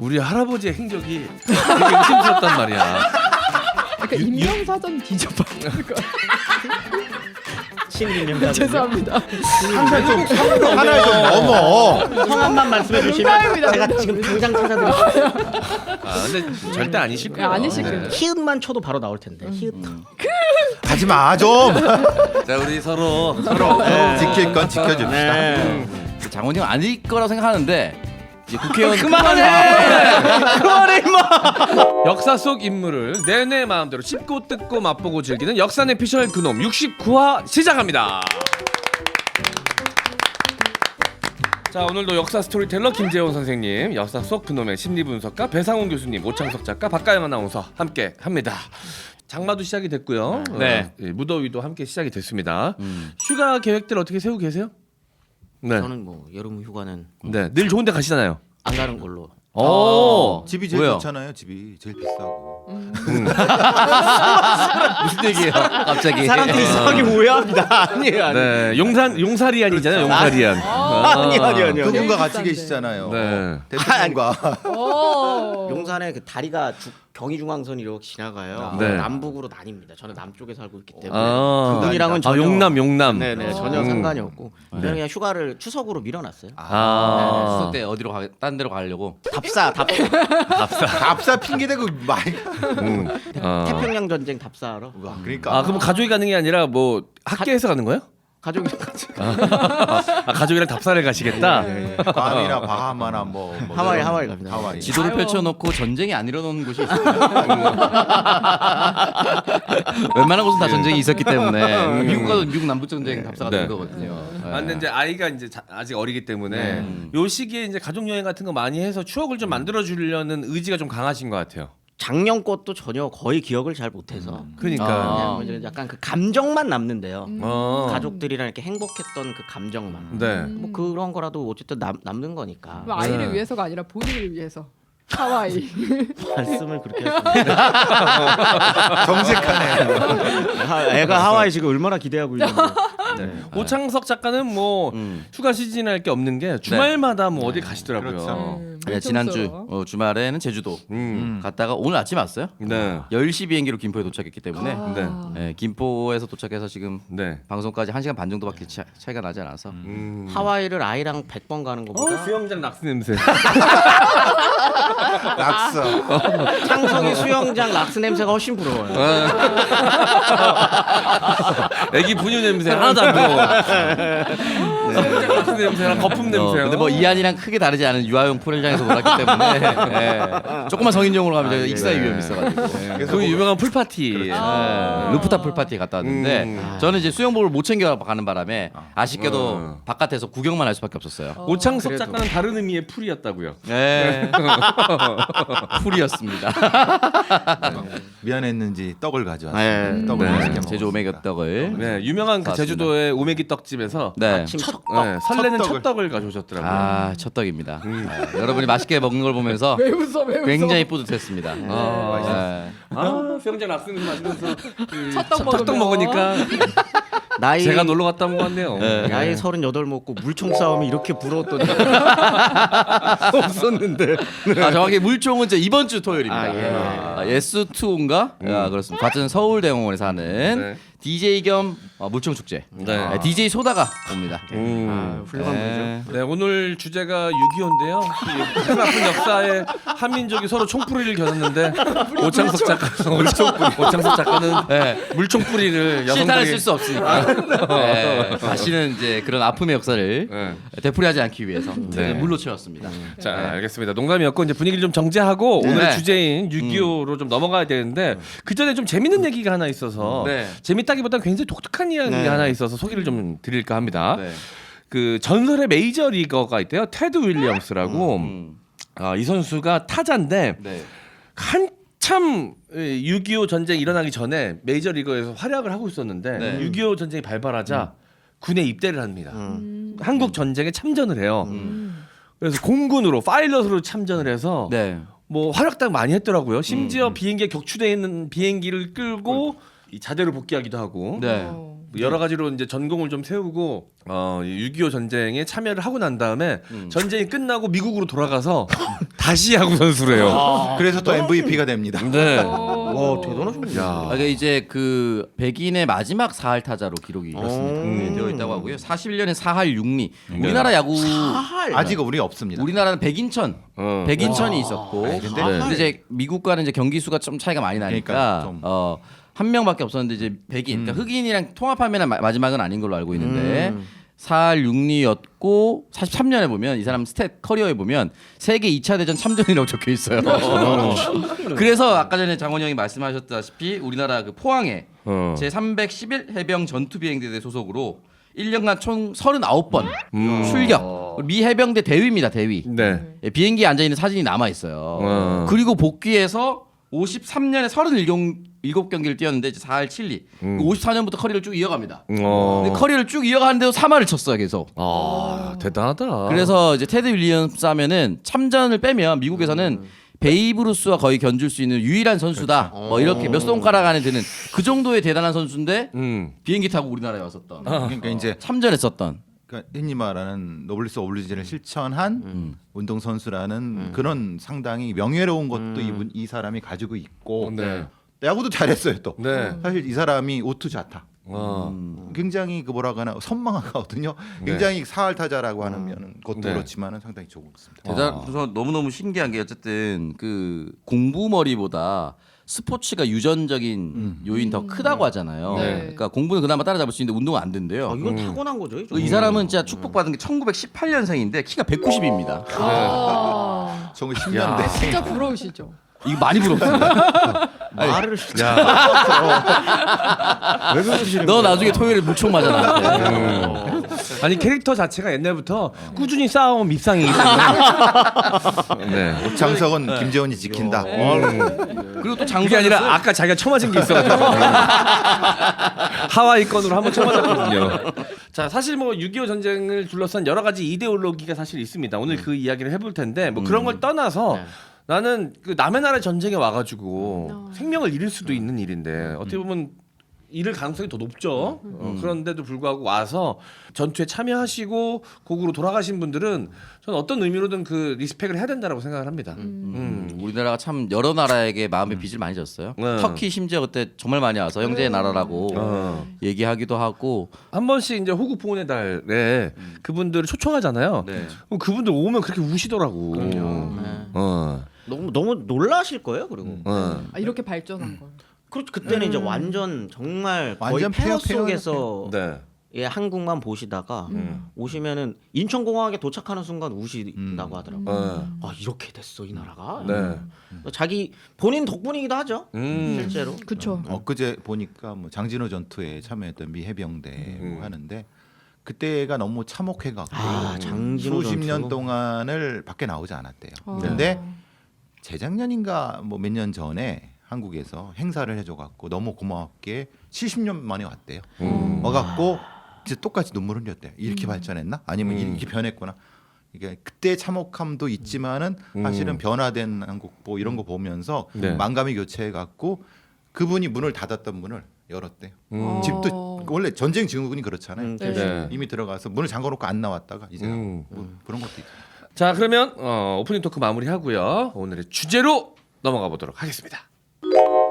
우리 할아버지의 행적이 되게 의심스럽단 말이야. 약간 인명사전 뒤져봐야 될것 같아요. 신인명 죄송합니다. 항상 좀 성으로 하나 좀 넘어. 성함만 말씀해 주시면 농담입니다, 제가 농담입니다. 지금 당장 찾아드릴게요. 아 근데 절대 아니실 거예요. 아니실 거예요. 히읗만 쳐도 바로 나올 텐데. 히읗. 하지 마 좀. 자 우리 서로 지킬 건 지켜줍시다. 네. 장원님 아닐 거라고 생각하는데 이제 국회의원 그만해 임마. 역사 속 인물을 내내 마음대로 씹고 뜯고 맛보고 즐기는 역사 내피셜 그놈 69화 시작합니다. 자 오늘도 역사 스토리텔러 김재원 선생님, 역사 속 그놈의 심리분석가 배상훈 교수님, 오창석 작가, 박가영 아나운서 함께 합니다. 장마도 시작이 됐고요. 네. 무더위도 함께 시작이 됐습니다. 휴가 계획들 어떻게 세우고 계세요? 네. 저는 뭐 여름 휴가는 네. 늘 좋은 데 가시잖아요. 안 가는 걸로. 오. 집이 제일 왜요? 좋잖아요. 집이 제일 비싸고. 무슨 얘기예요? 갑자기 사람들이 이상하게 오해합니다. 아니에요. 네. 용사리안이잖아요. 용사리안. 아니요. 그분과 같이 비싼데. 계시잖아요. 네. 대통령과. 오. 용산에 그 다리가 경의중앙선 이렇게 지나가요. 네. 남북으로 나뉩니다. 저는 남쪽에 살고 있기 때문에 아. 그분이랑은 아 전혀 용남. 네네 전혀 상관이 없고 그냥 휴가를 추석으로 밀어놨어요. 아. 추석 때 어디로 딴 데로 가려고 답사 답사 핑계 대고 많이. 태평양 전쟁 답사하러 와, 그러니까. 아 그럼 가족이 가는 게 아니라 뭐 학교에서 가는 거예요? 가족이 아 가족이랑 답사를 가시겠다. 괌이나 바하마나 뭐 하와이 갑니다. 하와이. 지도를 아유. 펼쳐놓고 전쟁이 안 일어나는 곳이 있어요. 웬만한 곳은 다 전쟁이 있었기 때문에 미국 가도 미국 남북 전쟁 답사가 네. 된 거거든요. 아, 근데 이제 아이가 이제 아직 어리기 때문에 요 시기에 이제 가족 여행 같은 거 많이 해서 추억을 좀 만들어 주려는 의지가 좀 강하신 것 같아요. 작년 것도 전혀 거의 기억을 잘 못해서 그러니까. 그냥 뭐 이제 약간 그 감정만 남는데요. 가족들이랑 가족들이랑 이렇게 행복했던 그 감정만. 네. 뭐 그런 거라도 어쨌든 남는 거니까. 뭐 아이를 네. 위해서가 아니라 본인을 위해서. 하와이. 말씀을 그렇게 하시네. 정색하네. 애가 하와이 지금 얼마나 기대하고 있는데. 네. 오창석 작가는 뭐 휴가 시즌할 게 없는 게 주말마다 뭐 어디 가시더라고요. 그렇죠. 네, 지난주 주말에는 제주도 갔다가 오늘 아침에 왔어요. 네. 10시 비행기로 김포에 도착했기 때문에 네. 네, 김포에서 도착해서 지금 네. 방송까지 1시간 반 정도밖에 차이가 나지 않아서 하와이를 아이랑 100번 가는 것보다 수영장 락스 냄새. 낙서. 창성이 수영장 락스 냄새가 훨씬 부러워요. 애기 분유 냄새 하나도 안 부러워. 수영장 락스 냄새랑 거품 냄새. 근데 뭐 이안이랑 크게 다르지 않은 유아용 풀장에서 놀았기 때문에 조금만 성인용으로 가면 저희가 익사의 위험이 있어가지고 그 유명한 풀파티. 루프탑 풀파티에 갔다 왔는데 저는 이제 수영복을 못 챙겨 가는 바람에 아쉽게도 바깥에서 구경만 할 수밖에 없었어요. 오창석 작가는 다른 의미의 풀이었다고요. 네. 풀이었습니다. 미안했는지 떡을 가져왔어요. 네. 떡을 네. 맛있게 먹었습니다. 제주 오메기 떡을. 네, 유명한 그 맞습니다. 제주도의 오메기 떡집에서 네. 아침 첫 네, 설레는 첫 떡을. 첫 떡을 가져오셨더라고요. 아, 첫 떡입니다. 여러분이 맛있게 먹는 걸 보면서 왜 웃어 왜 웃어. 굉장히 뿌듯했습니다. 네. 수영장 락스 냄새 마시면서 첫떡 먹으니까 나이 제가 놀러 갔다 온 것 같네요. 나이 38 먹고 물총 싸움이 이렇게 부러웠던 없었는데. 아, 정확히 물총은 이제 이번 주 토요일입니다. 아, 예스2인가? 아, 그렇습니다. 같은 서울대공원에서 하는 네. DJ 겸 물총 축제. 네. DJ 소다가 옵니다. 훌륭한 분이죠. 네, 오늘 주제가 6.25인데요. 큰 아픈 역사에 한민족이 서로 총뿌리를 겨눴는데 오창석 작가는 물총뿌리를 실탄을 여성들이 쓸 수 없으니까 네, 다시는 이제 그런 아픔의 역사를 네. 되풀이하지 않기 위해서 네. 물로 채웠습니다. 자, 알겠습니다. 농담이었고 이제 분위기를 좀 정제하고 오늘의 네. 주제인 6.25로 좀 넘어가야 되는데 그 전에 좀 재밌는 얘기가 하나 있어서 네. 재밌다기보다 굉장히 독특한 이야기 네. 하나 있어서 소개를 좀 드릴까 합니다. 네. 그 전설의 메이저 리거가 있대요. 테드 윌리엄스라고. 이 선수가 타자인데 네. 한참 6.25 전쟁이 일어나기 전에 메이저 리거에서 활약을 하고 있었는데 네. 6.25 전쟁이 발발하자 군에 입대를 합니다. 한국 전쟁에 참전을 해요. 그래서 공군으로 파일럿으로 참전을 해서 네. 뭐 활약도 많이 했더라고요. 심지어 비행기에 격추되어 있는 비행기를 끌고 이 자대로 복귀하기도 하고 네. 여러 가지로 이제 전공을 좀 세우고 6.25 전쟁에 참여를 하고 난 다음에 전쟁이 끝나고 미국으로 돌아가서 다시 야구 선수를 해요. 그래서 또 MVP가 됩니다. 네. 와 대단하십니다. 야. 이게 이제 그 백인의 마지막 사할 타자로 기록이 되어 있다고 하고요. 41년에 4할 6리. 우리나라 야구 아직 우리가 없습니다. 우리나라는 백인천, 백인천이 있었고, 근데 이제 미국과는 이제 경기 수가 좀 차이가 많이 나니까 그러니까 좀. 한 명밖에 없었는데 이제 백인, 그러니까 흑인이랑 통합하면 마지막은 아닌 걸로 알고 있는데 4할 6리였고 43년에 보면 이 사람 스탯 커리어에 보면 세계 2차 대전 참전이라고 적혀 있어요. 그래서 아까 전에 장원 형이 말씀하셨다시피 우리나라 그 포항에 제 311 해병 전투 비행대대 소속으로 1년간 총 39번 출격. 미 해병대 대위입니다. 대위. 네. 예, 비행기에 앉아 있는 사진이 남아 있어요. 그리고 복귀해서 53년에 37경기를 뛰었는데 이제 4할 7리. 54년부터 커리어를 쭉 이어갑니다. 근데 커리어를 쭉 이어가는데도 3할을 쳤어요, 계속. 대단하다. 그래서 이제 테드 윌리엄스 하면은 참전을 빼면 미국에서는 베이브 루스와 거의 견줄 수 있는 유일한 선수다. 뭐 이렇게 몇 손가락 안에 드는 그 정도의 대단한 선수인데 비행기 타고 우리나라에 왔었던. 그러니까 이제 참전했었던. 그러니까 흔히 말하는 노블리스 오블리주를 실천한 운동 선수라는 그런 상당히 명예로운 것도 이 사람이 가지고 있고 네. 야구도 잘했어요 또. 네. 사실 이 사람이 우투자타. 굉장히 그 뭐라고 하나 선망하거든요. 굉장히 사할 타자라고 하는 것도 네. 그렇지만은 상당히 좋습니다. 그래서 너무너무 신기한 게 어쨌든 그 공부머리보다 스포츠가 유전적인 요인 더 크다고 하잖아요. 네. 그러니까 공부는 그나마 따라잡을 수 있는데 운동은 안 된대요. 이건 타고난 거죠. 이 사람은 진짜 축복받은 게 1918년생인데 키가 190입니다. 저거 10년대. 진짜 부러우시죠? 이거 많이 부럽습니다. 말을 왜 그러시는 너 나중에 토요일에 무총 맞아 나한테. 아니 캐릭터 자체가 옛날부터 꾸준히 쌓아온 밉상이기 때문에. 네. 오창석은 김재원이 지킨다. 그리고 또 그게 장수 아니라 아까 자기가 쳐맞은 게 있어가지고 하와이 건으로 한번 쳐맞았거든요. 자, 사실 뭐 6.25 전쟁을 둘러싼 여러 가지 이데올로기가 사실 있습니다. 오늘 그 이야기를 해볼 텐데 뭐 그런 걸 떠나서 나는 그 남의 나라 전쟁에 와가지고 생명을 잃을 수도 있는 일인데 어떻게 보면 잃을 가능성이 더 높죠. 그런데도 불구하고 와서 전투에 참여하시고 고국으로 돌아가신 분들은 저는 어떤 의미로든 그 리스펙을 해야 된다라고 생각을 합니다. 우리나라가 참 여러 나라에게 마음의 빚을 많이 졌어요. 네. 터키 심지어 그때 정말 많이 와서 형제의 나라라고 얘기하기도 하고. 한 번씩 이제 호국 봉헌의 달에 그분들을 초청하잖아요. 네. 그럼 그분들 오면 그렇게 우시더라고. 너무 놀라실 거예요. 그리고 이렇게 발전한 걸. 그렇죠. 그때는 이제 완전 정말 거의 완전 폐허 폐허, 속에서 네. 예, 한국만 보시다가 오시면은 인천공항에 도착하는 순간 우신다고 하더라고요. 아 이렇게 됐어 이 나라가. 네. 자기 본인 덕분이기도 하죠. 실제로. 그쵸. 엊그제 보니까 뭐 장진호 전투에 참여했던 미 해병대 뭐 하는데 그때가 너무 참혹해갖고 장진호 수십 년 전투. 동안을 밖에 나오지 않았대요. 근데 재작년인가 뭐 몇 년 전에 한국에서 행사를 해줘갖고 너무 고맙게 70년 만에 왔대요. 와갖고 이제 똑같이 눈물 흘렸대요. 이렇게 발전했나? 아니면 이렇게 변했구나. 이게 그때 참혹함도 있지만은 사실은 변화된 한국 뭐 이런 거 보면서 네. 만감이 교체해갖고 그분이 문을 닫았던 문을 열었대요. 집도 원래 전쟁 증후군이 그렇잖아요. 네. 이미 들어가서 문을 잠궈놓고 안 나왔다가 이제 뭐 그런 것도 있고. 자, 그러면 오프닝 토크 마무리하고요. 오늘의 주제로 넘어가 보도록 하겠습니다.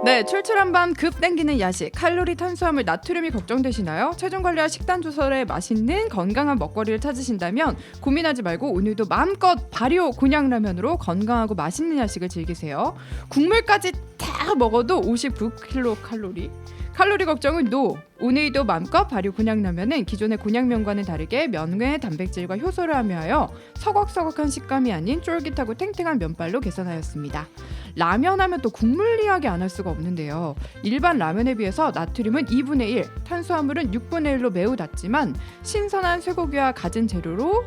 네, 출출한 밤 급 땡기는 야식, 칼로리, 탄수화물, 나트륨이 걱정되시나요? 체중 관리와 식단 조절에 맛있는 건강한 먹거리를 찾으신다면 고민하지 말고 오늘도 마음껏 발효 곤약라면으로 건강하고 맛있는 야식을 즐기세요. 국물까지 다 먹어도 59kcal. 칼로리 걱정은 NO! 오늘도 맘껏 발효 곤약라면은 기존의 곤약면과는 다르게 면의 단백질과 효소를 함유하여 서걱서걱한 식감이 아닌 쫄깃하고 탱탱한 면발로 개선하였습니다. 라면 하면 또 국물 이야기 안 할 수가 없는데요. 일반 라면에 비해서 나트륨은 2분의 1, 탄수화물은 6분의 1로 매우 낮지만 신선한 쇠고기와 갖은 재료로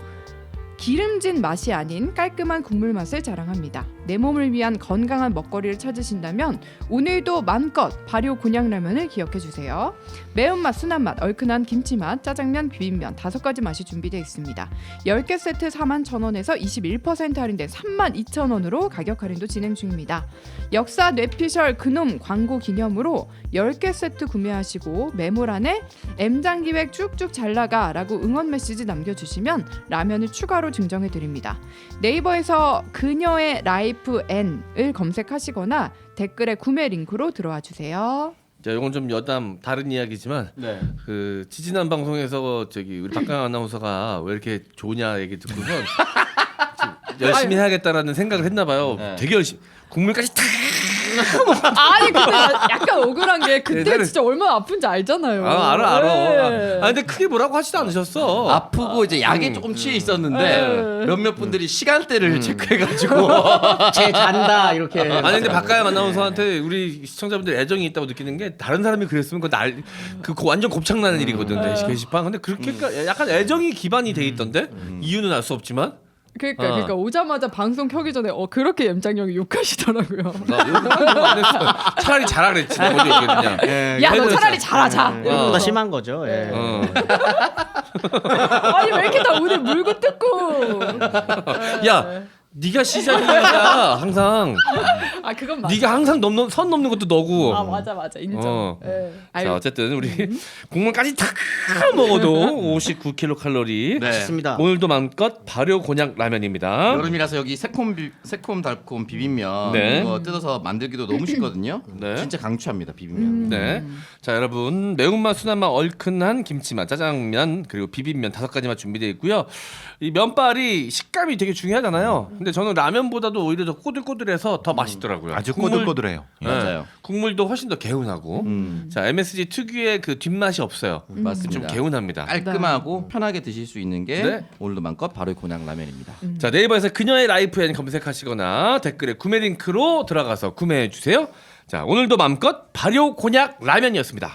기름진 맛이 아닌 깔끔한 국물 맛을 자랑합니다. 내 몸을 위한 건강한 먹거리를 찾으신다면 오늘도 마음껏 발효 곤약라면을 기억해 주세요. 매운맛, 순한맛, 얼큰한 김치맛, 짜장면, 비빔면 5가지 맛이 준비되어 있습니다. 10개 세트 41,000원에서 21% 할인된 32,000원으로 가격 할인도 진행 중입니다. 역사 뇌피셜 그놈 광고 기념으로 10개 세트 구매하시고 메모 안에 M장기획 쭉쭉 잘나가 라고 응원 메시지 남겨주시면 라면을 추가로 증정해 드립니다. 네이버에서 그녀의 라이프 N을 검색하시거나 댓글에 구매 링크로 들어와 주세요. 자, 이건 좀 여담 다른 이야기지만 네. 그 지지난 방송에서 저기 우리 박강 아나운서가 왜 이렇게 좋냐 얘기 듣고선 열심히 해야겠다라는 생각을 했나 봐요. 네. 되게 열심히 국물까지 탁. 아니 근데 나 약간 억울한 게 그때 옛날에- 진짜 얼마나 아픈지 알잖아요. 알아. 네. 아 근데 크게 뭐라고 하지도 않으셨어. 아프고 이제 약에 조금 취해 있었는데 네. 몇몇 분들이 시간대를 체크해가지고 쟤 잔다 이렇게. 아니 근데 박가영 아나운서한테 우리 시청자분들 애정이 있다고 느끼는 게 다른 사람이 그랬으면 그 완전 곱창나는 일이거든 게시판. 근데 그렇게 약간 애정이 기반이 돼 있던데 이유는 알 수 없지만 그러니까 오자마자 방송 켜기 전에 그렇게 엠장형이 욕하시더라고요. 나 이거 안 했어. 차라리 잘하 그랬지. 나 먼저 얘기했냐. 야 너 그래도 차라리 잘하자. 이거보다 심한 거죠. 예. 아니 왜 이렇게 다 오늘 물고 뜯고. 야, 네가 시작이야 항상. 아 그건 맞아. 네가 항상 선 넘는 것도 너고. 아 맞아 인정. 어. 예. 자 어쨌든 우리 국물까지 다 먹어도 59kcal. 네. 좋습니다. 오늘도 마음껏 발효 곤약 라면입니다. 여름이라서 여기 새콤 달콤 비빔면 네. 이거 뜯어서 만들기도 너무 쉽거든요. 네. 진짜 강추합니다 비빔면. 네. 자 여러분 매운맛, 순한맛, 얼큰한 김치맛, 짜장면 그리고 비빔면 5가지만 준비되어 있고요. 이 면발이 식감이 되게 중요하잖아요. 근데 저는 라면보다도 오히려 더 꼬들꼬들해서 더 맛있더라고요. 아주 국물- 꼬들꼬들해요. 네. 맞아요. 국물도 훨씬 더 개운하고. 자 MSG 특유의 그 뒷맛이 없어요. 맞습니다. 좀 개운합니다. 깔끔하고 편하게 드실 수 있는 게 네. 오늘도 마음껏 바로 곤약 라면입니다. 자 네이버에서 그녀의 라이프엔 검색하시거나 댓글에 구매 링크로 들어가서 구매해 주세요. 자 오늘도 마음껏 발효 곤약 라면이었습니다.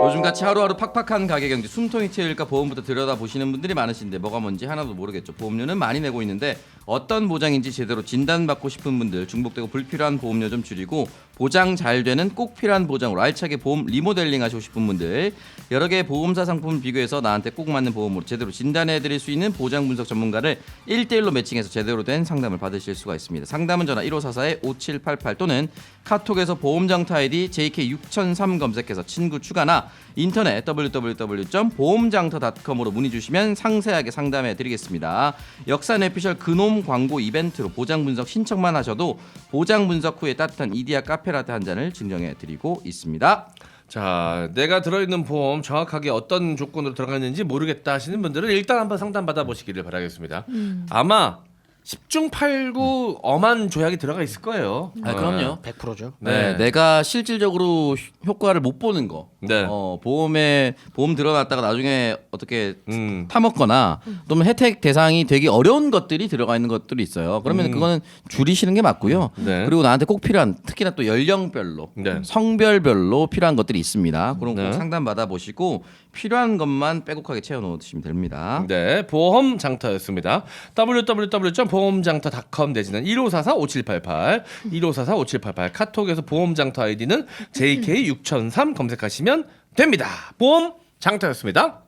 요즘같이 하루하루 팍팍한 가게 경제 숨통이 트일까 보험부터 들여다보시는 분들이 많으신데 뭐가 뭔지 하나도 모르겠죠. 보험료는 많이 내고 있는데 어떤 보장인지 제대로 진단받고 싶은 분들 중복되고 불필요한 보험료 좀 줄이고 보장 잘 되는 꼭 필요한 보장으로 알차게 보험 리모델링 하시고 싶은 분들 여러 개의 보험사 상품을 비교해서 나한테 꼭 맞는 보험으로 제대로 진단해드릴 수 있는 보장 분석 전문가를 1대1로 매칭해서 제대로 된 상담을 받으실 수가 있습니다. 상담은 전화 1544-5788 또는 카톡에서 보험장터 아이디 JK6003 검색해서 친구 추가나 인터넷 www.보험장터.com으로 문의 주시면 상세하게 상담해 드리겠습니다. 역사 내피셜 그놈 광고 이벤트로 보장 분석 신청만 하셔도 보장 분석 후에 따뜻한 이디야 카페라떼 한 잔을 증정해 드리고 있습니다. 자 내가 들어있는 보험 정확하게 어떤 조건으로 들어갔는지 모르겠다 하시는 분들은 일단 한번 상담 받아보시기를 바라겠습니다. 아마 10중 8구 엄한 조약이 들어가 있을 거예요. 그럼요. 100%죠. 네, 내가 실질적으로 효과를 못 보는 거, 네. 보험 들어놨다가 나중에 어떻게 음. 타먹거나 또는 혜택 대상이 되기 어려운 것들이 들어가 있는 것들이 있어요. 그러면 그거는 줄이시는 게 맞고요. 네. 그리고 나한테 꼭 필요한 특히나 또 연령별로, 네. 성별별로 필요한 것들이 있습니다. 그럼 네. 꼭 상담 받아보시고 필요한 것만 빼곡하게 채워놓으시면 됩니다. 네, 보험 장터였습니다. www.보험장터.com 내지는 1544-5788, 1544-5788 카톡에서 보험장터 아이디는 JK6003 검색하시면 됩니다. 보험 장터였습니다.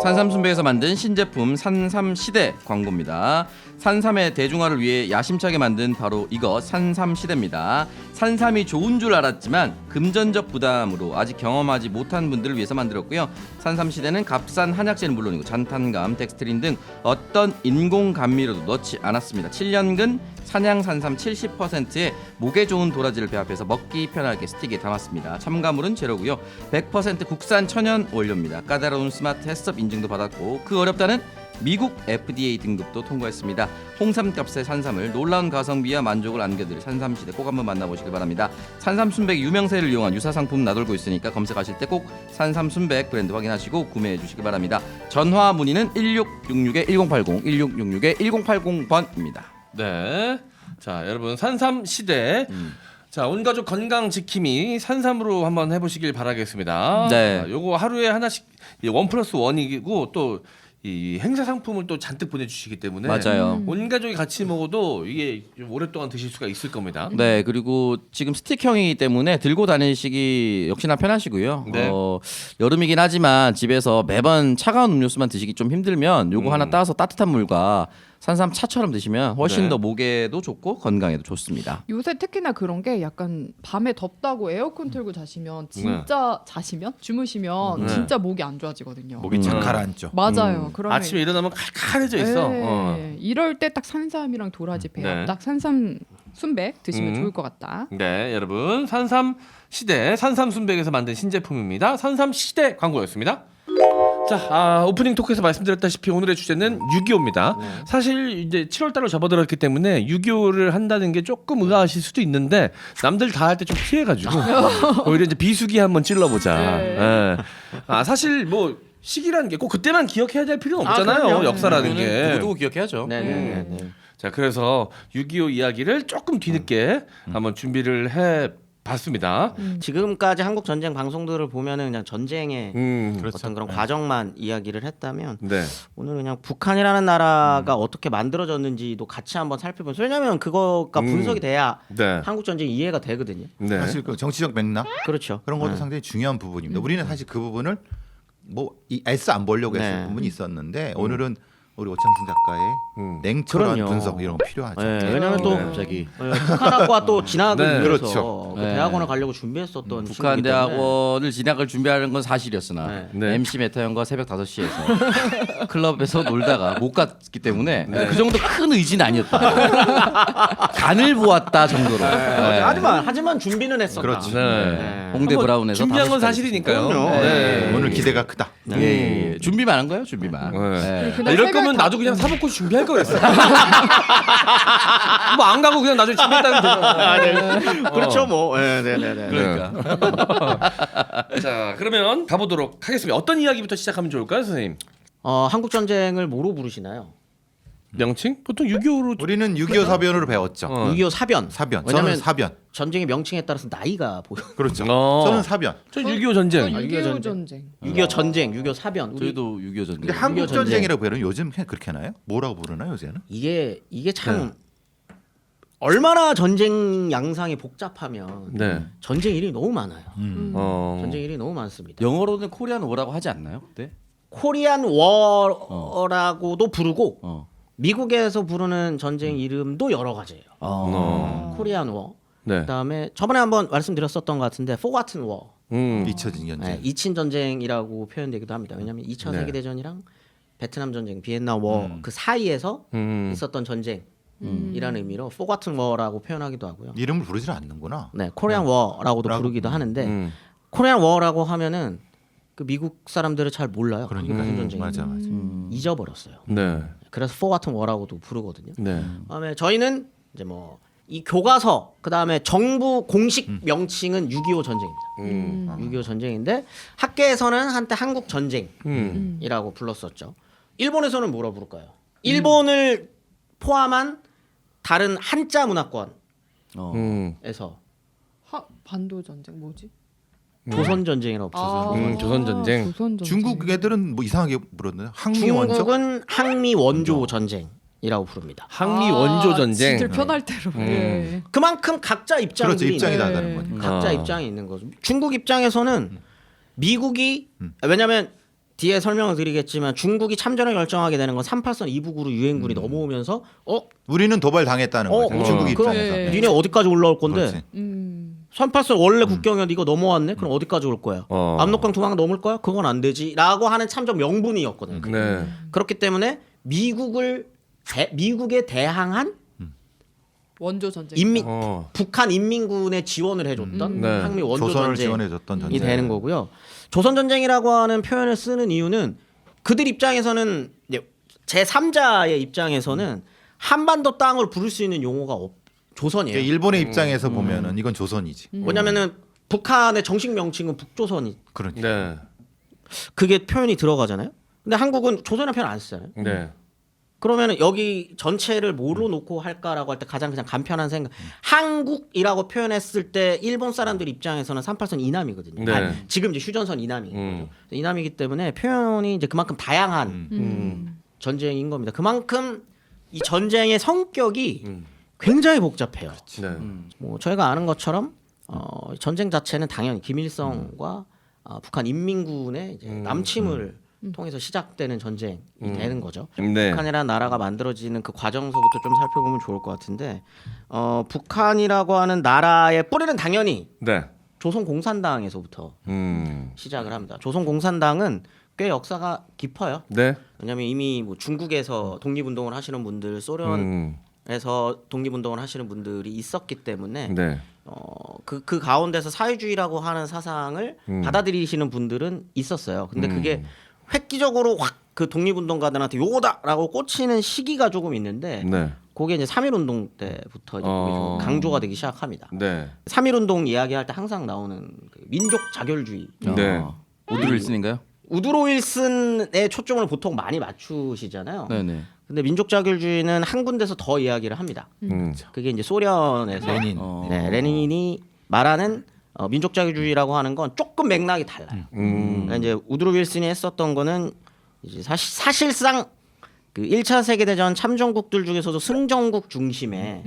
산삼순백에서 만든 신제품 산삼시대 광고입니다. 산삼의 대중화를 위해 야심차게 만든 바로 이거 산삼시대입니다. 산삼이 좋은 줄 알았지만 금전적 부담으로 아직 경험하지 못한 분들을 위해서 만들었고요. 산삼시대는 값싼 한약재는 물론이고 잔탄감, 덱스트린 등 어떤 인공 감미료도 넣지 않았습니다. 7년근 산양 산삼 70%의 목에 좋은 도라지를 배합해서 먹기 편하게 스틱에 담았습니다. 첨가물은 제로고요. 100% 국산 천연 원료입니다. 까다로운 스마트 햇섭 인증도 받았고 그 어렵다는 미국 FDA 등급도 통과했습니다. 홍삼값의 산삼을 놀라운 가성비와 만족을 안겨드릴 산삼시대 꼭 한번 만나보시길 바랍니다. 산삼순백 유명세를 이용한 유사 상품 나돌고 있으니까 검색하실 때 꼭 산삼순백 브랜드 확인하시고 구매해 주시기 바랍니다. 전화 문의는 1666-1080, 1666-1080번입니다. 네. 자, 여러분 산삼 시대. 자, 온 가족 건강 지킴이 산삼으로 한번 해보시길 바라겠습니다. 네. 요거 하루에 하나씩 1+1이고 또 이 행사 상품을 또 잔뜩 보내주시기 때문에 맞아요. 온 가족이 같이 먹어도 이게 좀 오랫동안 드실 수가 있을 겁니다. 네, 그리고 지금 스틱형이기 때문에 들고 다니시기 역시나 편하시고요. 네. 여름이긴 하지만 집에서 매번 차가운 음료수만 드시기 좀 힘들면 요거 하나 따서 따뜻한 물과 산삼 차처럼 드시면 훨씬 네. 더 목에도 좋고 건강에도 좋습니다. 요새 특히나 그런 게 약간 밤에 덥다고 에어컨 틀고 자시면 진짜 주무시면 네. 진짜 목이 안 좋아지거든요. 목이 착 가라앉죠. 맞아요. 그러면 아침에 일어나면 칼칼해져 있어. 네. 이럴 때 딱 산삼이랑 도라지 배합, 네. 딱 산삼 순백 드시면 좋을 것 같다. 네, 여러분 산삼 시대 산삼 순백에서 만든 신제품입니다. 산삼 시대 광고였습니다. 자, 오프닝 토크에서 말씀드렸다시피 오늘의 주제는 6.25입니다. 사실 이제 7월달로 접어들었기 때문에 6.25를 한다는 게 조금 의아하실 수도 있는데 남들 다 할 때 좀 피해가지고 오히려 이제 비수기 한번 찔러보자. 네. 예. 사실 뭐 시기라는 게 꼭 그때만 기억해야 될 필요는 없잖아요. 그럼요. 역사라는 게. 누구도 기억해야죠. 네네네. 자, 그래서 6.25 이야기를 조금 뒤늦게 한번 준비를 해 봤습니다. 지금까지 한국 전쟁 방송들을 보면은 그냥 전쟁의 어떤 그런 과정만 이야기를 했다면 네. 오늘 그냥 북한이라는 나라가 어떻게 만들어졌는지도 같이 한번 살펴보면 왜냐하면 그거가 분석이 돼야 네. 한국 전쟁 이해가 되거든요. 네. 사실 그 정치적 맥락 그렇죠. 그런 것도 상당히 중요한 부분입니다. 우리는 사실 그 부분을 뭐 애써 안 보려고 했을 네. 부분이 있었는데 오늘은 우리 오창승 작가의 냉철한 그럼요. 분석 이런 거 필요하죠. 네, 왜냐하면 또 갑자기 북한학과 또 진학을 네, 위해서 그렇죠. 그 네. 대학원을 가려고 준비했었던 북한 친구이기 때문에 대학원을 진학을 준비하는 건 사실이었으나 네. 네. MC 메타 형과 새벽 5시에서 클럽에서 놀다가 못 갔기 때문에 그 정도 큰 의지는 아니었다. 간을 보았다 정도로. 네. 하지만 준비는 했었다. 그렇지. 네. 홍대 한번 브라운에서 준비한 건 5시까지 사실이니까요. 그럼요. 네. 오늘 기대가 크다. 예. 준비만 한 거예요, 준비만. 네. 그날 이럴 새벽 거면 나도 그냥 사복고 준비할 거였어. 뭐 안 가고 그냥 나중에 준비했다는 거. 그렇죠, 뭐. 네네네. 그러니까. 자, 그러면 가보도록 하겠습니다. 어떤 이야기부터 시작하면 좋을까요, 선생님? 한국 전쟁을 뭐로 부르시나요? 명칭? 보통 6.25로 우리는 6.25 사변으로 배웠죠. 6.25 사변. 사변. 왜냐면 저는 사변. 전쟁의 명칭에 따라서 나이가 보여. 그렇죠. 어. 저는 사변. 저 6.25 전쟁. 6.25 전쟁. 6.25 전쟁, 6.25 사변. 우리 저희도 6.25 전쟁. 근데 한국 6.25 전쟁. 전쟁이라고 부르는 요즘 그냥 그렇게 하나요? 뭐라고 부르나요, 요새는? 이게 참 얼마나 전쟁 양상이 복잡하면 네. 전쟁 일이 너무 많아요. 전쟁 일이 너무 많습니다. 영어로는 코리안 워라고 하지 않나요, 그때? 코리안 워라고도 부르고 어. 미국에서 부르는 전쟁 이름도 여러 가지예요. 코리안 워. 네. 그다음에 저번에 한번 말씀드렸었던 것 같은데 포가튼 워. 잊혀진 전쟁. 네, 이친 전쟁이라고 표현되기도 합니다. 왜냐하면 2차 네. 세계 대전이랑 베트남 전쟁, 비엔남 워 그 사이에서 있었던 전쟁이라는 의미로 포가튼 워라고 표현하기도 하고요. 이름을 부르질 않는구나. 네, 코리안 워라고도 라고. 부르기도 하는데 코리안 워라고 하면은 그 미국 사람들은 잘 몰라요. 그러니까 무슨 전쟁인지. 맞아. 잊어버렸어요. 네. 그래서 포가튼 워라고도 부르거든요. 네. 그다음에 저희는 이제 뭐 이 교과서 그다음에 정부 공식 명칭은 6.25 전쟁입니다. 6.25 전쟁인데 학계에서는 한때 한국 전쟁이라고 불렀었죠. 일본에서는 뭐라 부를까요? 일본을 포함한 다른 한자 문화권에서 반도 전쟁 뭐지? 조선 전쟁이라고 불렀어요. 조선 전쟁. 조선 전쟁. 중국 애들은 뭐 이상하게 부르는데 항미 원조. 중국은 항미 원조 전쟁이라고 부릅니다. 항미 원조 전쟁. 지들 편할 대로. 예. 그만큼 각자 입장이 그렇죠. 입장이 네. 다르다는 거니까. 각자 입장이 있는 거죠. 중국 입장에서는 미국이 왜냐하면 뒤에 설명을 드리겠지만 중국이 참전을 결정하게 되는 건 38선 이북으로 유엔군이 넘어오면서 우리는 도발 당했다는 거죠. 중국 그럼 입장에서. 네. 니네 어디까지 올라올 건데 그렇지. 38선 원래 국경이야 네가 넘어왔네 그럼 어디까지 올 거야 어. 압록강 두 방 넘을 거야 그건 안 되지 라고 하는 참전 명분이었거든요. 네. 그렇기 때문에 미국에 대항한 원조 전쟁. 북한 인민군에 지원을 해줬던 네. 항미 원조 조선을 전쟁이 지원해줬던 전쟁. 되는 거고요. 조선 전쟁이라고 하는 표현을 쓰는 이유는 그들 입장에서는 제 3자의 입장에서는 한반도 땅을 부를 수 있는 용어가 조선이에요. 일본의 입장에서 보면은 이건 조선이지. 왜냐면은 북한의 정식 명칭은 북조선이 그러니까. 네. 그게 표현이 들어가잖아요. 근데 한국은 조선이라는 표현 안 쓰잖아요. 네. 그러면은 여기 전체를 뭐로 놓고 할까라고 할 때 가장 그냥 간편한 생각. 한국이라고 표현했을 때 일본 사람들 입장에서는 38선 이남이거든요. 네. 아니, 지금 이제 휴전선 이남인 거죠. 이남이기 때문에 표현이 이제 그만큼 다양한 전쟁인 겁니다. 그만큼 이 전쟁의 성격이 굉장히 복잡해요. 네. 뭐 저희가 아는 것처럼 전쟁 자체는 당연히 김일성과 북한 인민군의 이제 남침을 통해서 시작되는 전쟁이 되는 거죠. 네. 북한이라는 나라가 만들어지는 그 과정서부터 좀 살펴보면 좋을 것 같은데 북한이라고 하는 나라의 뿌리는 당연히 네. 조선공산당에서부터 음. 시작을 합니다. 조선공산당은 꽤 역사가 깊어요. 네. 왜냐하면 이미 뭐 중국에서 독립운동을 하시는 분들, 소련에서 독립운동을 하시는 분들이 있었기 때문에 네. 그 가운데서 사회주의라고 하는 사상을 받아들이시는 분들은 있었어요. 근데 그게 획기적으로 확 그 독립운동가들한테 요거다라고 꽂히는 시기가 조금 있는데 네. 그게 이제 3.1운동 때부터 이제 그게 좀 강조가 되기 시작합니다. 네. 3.1운동 이야기할 때 항상 나오는 그 민족 자결주의. 네. 우드로 일슨인가요? 우드로 윌슨의 초점을 보통 많이 맞추시잖아요. 네네. 근데 민족 자결주의는 한 군데서 더 이야기를 합니다. 그게 이제 소련에서 레닌. 네, 레닌이 말하는 민족 자유주의라고 하는 건 조금 맥락이 달라요. 그러니까 이제 우드로 윌슨이 했었던 거는 이제 사실상 그 1차 세계 대전 참전국들 중에서도 승전국 중심의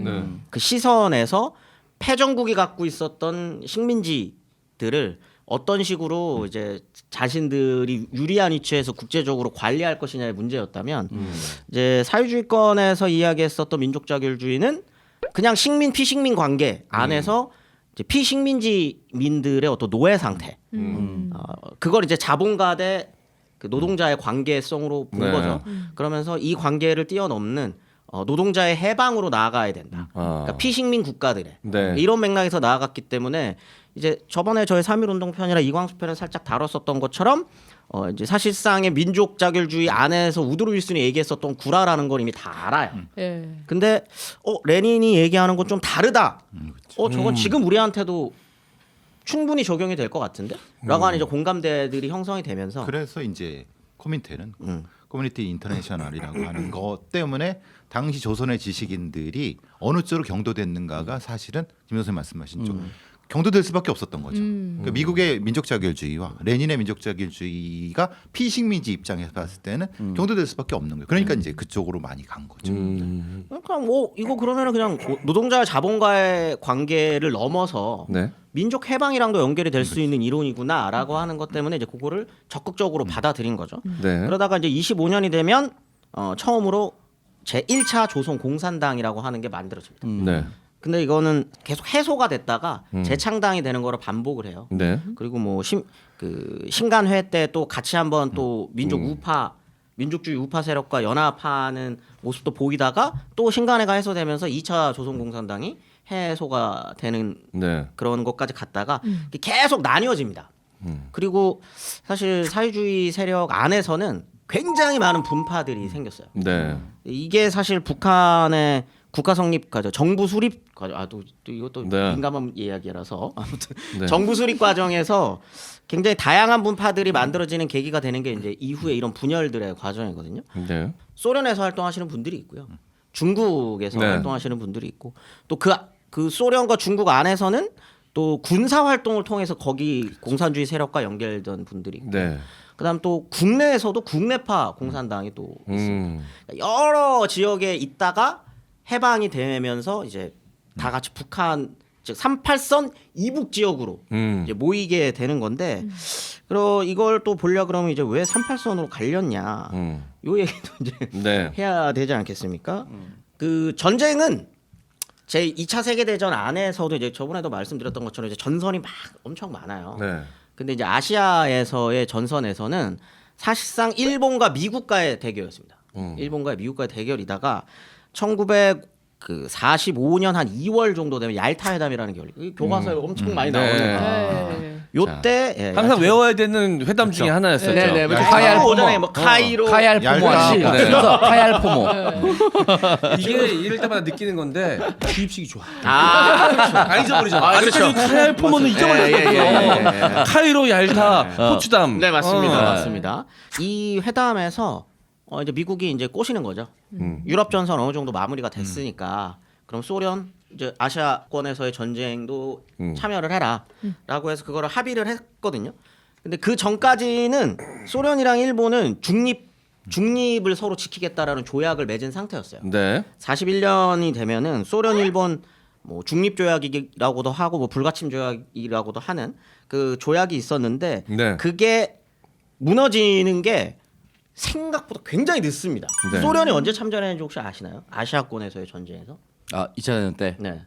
그 시선에서 패전국이 갖고 있었던 식민지들을 어떤 식으로 이제 자신들이 유리한 위치에서 국제적으로 관리할 것이냐의 문제였다면 이제 사회주의권에서 이야기했었던 민족 자결주의는 그냥 식민 피식민 관계 안에서 이제 피식민지민들의 어떤 노예 상태 그걸 이제 자본가 대 그 노동자의 관계성으로 본 네. 거죠. 그러면서 이 관계를 뛰어넘는 노동자의 해방으로 나아가야 된다. 그러니까 피식민 국가들의 네. 이런 맥락에서 나아갔기 때문에 이제 저번에 저희 3.1운동 편이라 이광수 편을 살짝 다뤘었던 것처럼 이제 사실상의 민족 자결주의 안에서 우드로 윌슨이 얘기했었던 구라라는 걸 이미 다 알아요. 예. 근데 레닌이 얘기하는 건 좀 다르다. 저건 지금 우리한테도 충분히 적용이 될 것 같은데? 라고 하는 이제 공감대들이 형성이 되면서 그래서 이제 코민테는 커뮤니티 인터내셔널이라고 하는 것 때문에 당시 조선의 지식인들이 어느 쪽으로 경도됐는가가 사실은 김 선생님 말씀하신 쪽 경도될 수밖에 없었던 거죠. 그러니까 미국의 민족 자결주의와 레닌의 민족 자결주의가 피식민지 입장에서 봤을 때는 경도될 수밖에 없는 거예요. 그러니까 이제 그쪽으로 많이 간 거죠. 그러니까 뭐 이거 그러면은 그냥 노동자와 자본가의 관계를 넘어서 네. 민족 해방이랑도 연결이 될 수 있는 이론이구나라고 하는 것 때문에 이제 그거를 적극적으로 받아들인 거죠. 네. 그러다가 이제 25년이 되면 처음으로 제 1차 조선 공산당이라고 하는 게 만들어집니다. 네. 근데 이거는 계속 해소가 됐다가 재창당이 되는 거를 반복을 해요. 네. 그리고 뭐 신간회 때 또 같이 한번 또 민족주의 우파 세력과 연합하는 모습도 보이다가 또 신간회가 해소되면서 2차 조선공산당이 해소가 되는 네. 그런 것까지 갔다가 계속 나뉘어집니다. 그리고 사실 사회주의 세력 안에서는 굉장히 많은 분파들이 생겼어요. 네. 이게 사실 북한의 국가 성립 과정, 정부 수립 과정, 또 이것도 네. 민감한 이야기라서 아무튼 네. 정부 수립 과정에서 굉장히 다양한 분파들이 만들어지는 계기가 되는 게 이제 이후에 이런 분열들의 과정이거든요. 네. 소련에서 활동하시는 분들이 있고요, 중국에서 네. 활동하시는 분들이 있고 또 그 소련과 중국 안에서는 또 군사 활동을 통해서 거기 공산주의 세력과 연결된 분들이 있고. 네. 그다음 또 국내에서도 국내파 공산당이 또 있습니다. 여러 지역에 있다가 해방이 되면서 이제 다 같이 북한 즉 38선 이북 지역으로 이제 모이게 되는 건데, 그리고 이걸 또 보려 그러면 이제 왜 38선으로 갈렸냐, 요 얘기도 이제 네. 해야 되지 않겠습니까? 그 전쟁은 제 2차 세계 대전 안에서도 이제 저번에도 말씀드렸던 것처럼 이제 전선이 막 엄청 많아요. 네. 근데 이제 아시아에서의 전선에서는 사실상 일본과 미국과의 대결이었습니다. 일본과 미국과의 대결이다가 1945년 한 2월 정도 되면 얄타 회담이라는 게 열리고 교과서에 엄청 많이 나오는 네. 요때 예, 항상 외워야 되는 회담 중에 하나였었죠. 네네 뭐 카이알 오전에 뭐 카이로 카이알 포모 얄타. 아닙니까? 네. 그래서 카이알 포모. 이게 이럴 때마다 느끼는 건데 주입식이 좋아. 그렇죠. 안 잊어버리잖아. 아직까지 카이알 포모는 잊어버렸어. 카이로 얄타 포츠담. 네 맞습니다. 어. 맞습니다. 이 회담에서 이제 미국이 이제 꼬시는 거죠. 유럽 전선 어느 정도 마무리가 됐으니까 그럼 소련 이제 아시아권에서의 전쟁도 참여를 해라라고 해서 그거를 합의를 했거든요. 근데 그 전까지는 소련이랑 일본은 중립을 서로 지키겠다라는 조약을 맺은 상태였어요. 네. 41년이 되면은 소련 일본 뭐 중립 조약이라고도 하고 뭐 불가침 조약이라고도 하는 그 조약이 있었는데 네. 그게 무너지는 게 생각보다 굉장히 늦습니다. 네. 소련이 언제 참전했는지 혹시 아시나요? 아시아권에서의 전쟁에서? 아 2차 대전 때 네.